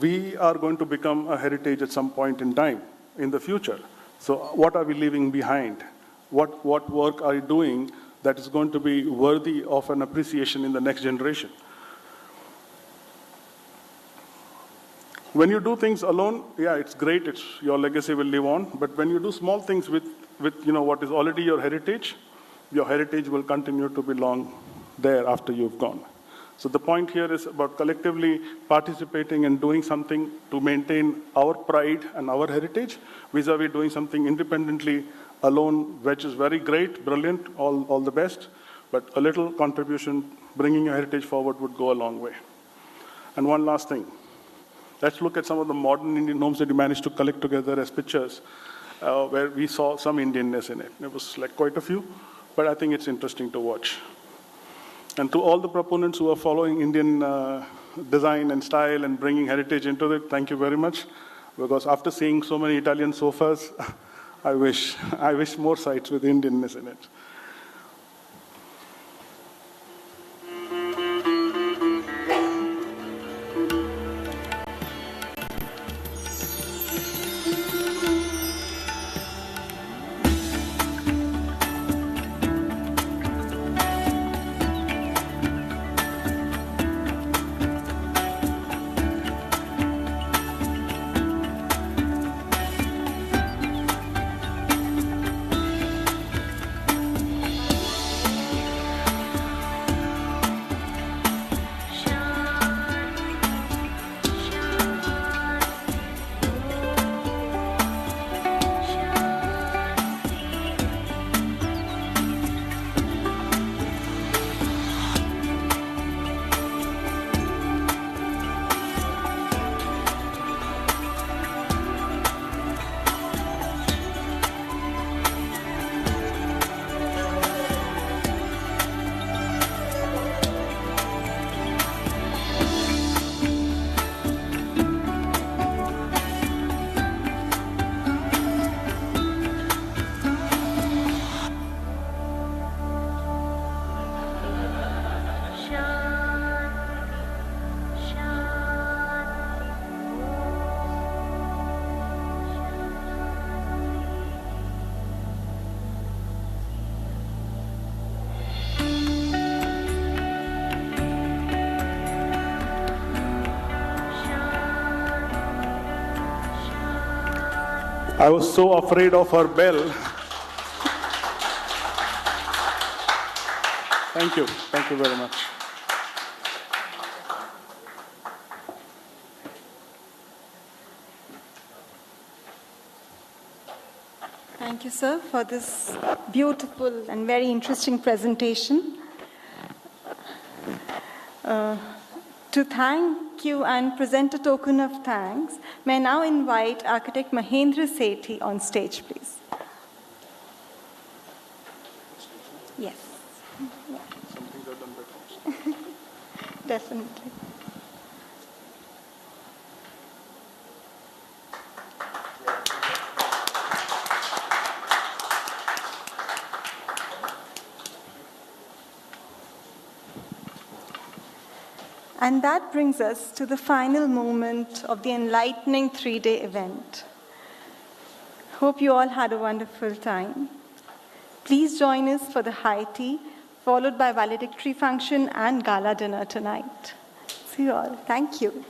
we are going to become a heritage at some point in time in the future. So what are we leaving behind? What work are you doing that is going to be worthy of an appreciation in the next generation? When you do things alone, yeah, it's great. Your legacy will live on. But when you do small things with what is already your heritage will continue to belong there after you've gone. So the point here is about collectively participating and doing something to maintain our pride and our heritage, vis-a-vis doing something independently alone, which is very great, brilliant, all the best, but a little contribution, bringing your heritage forward would go a long way. And one last thing. Let's look at some of the modern Indian homes that we managed to collect together as pictures, where we saw some Indianness in it. It was like quite a few, but I think it's interesting to watch. And to all the proponents who are following Indian design and style and bringing heritage into it, thank you very much. Because after seeing so many Italian sofas, I wish more sites with Indianness in it. I was so afraid of her bell. Thank you. Thank you very much. Thank you, sir, for this beautiful and very interesting presentation. To thank you and present a token of thanks, may I now invite architect Mahendra Sethi on stage, please. Yes. Something that done better. Definitely. And that brings us to the final moment of the enlightening 3-day event. Hope you all had a wonderful time. Please join us for the high tea, followed by valedictory function and gala dinner tonight. See you all. Thank you.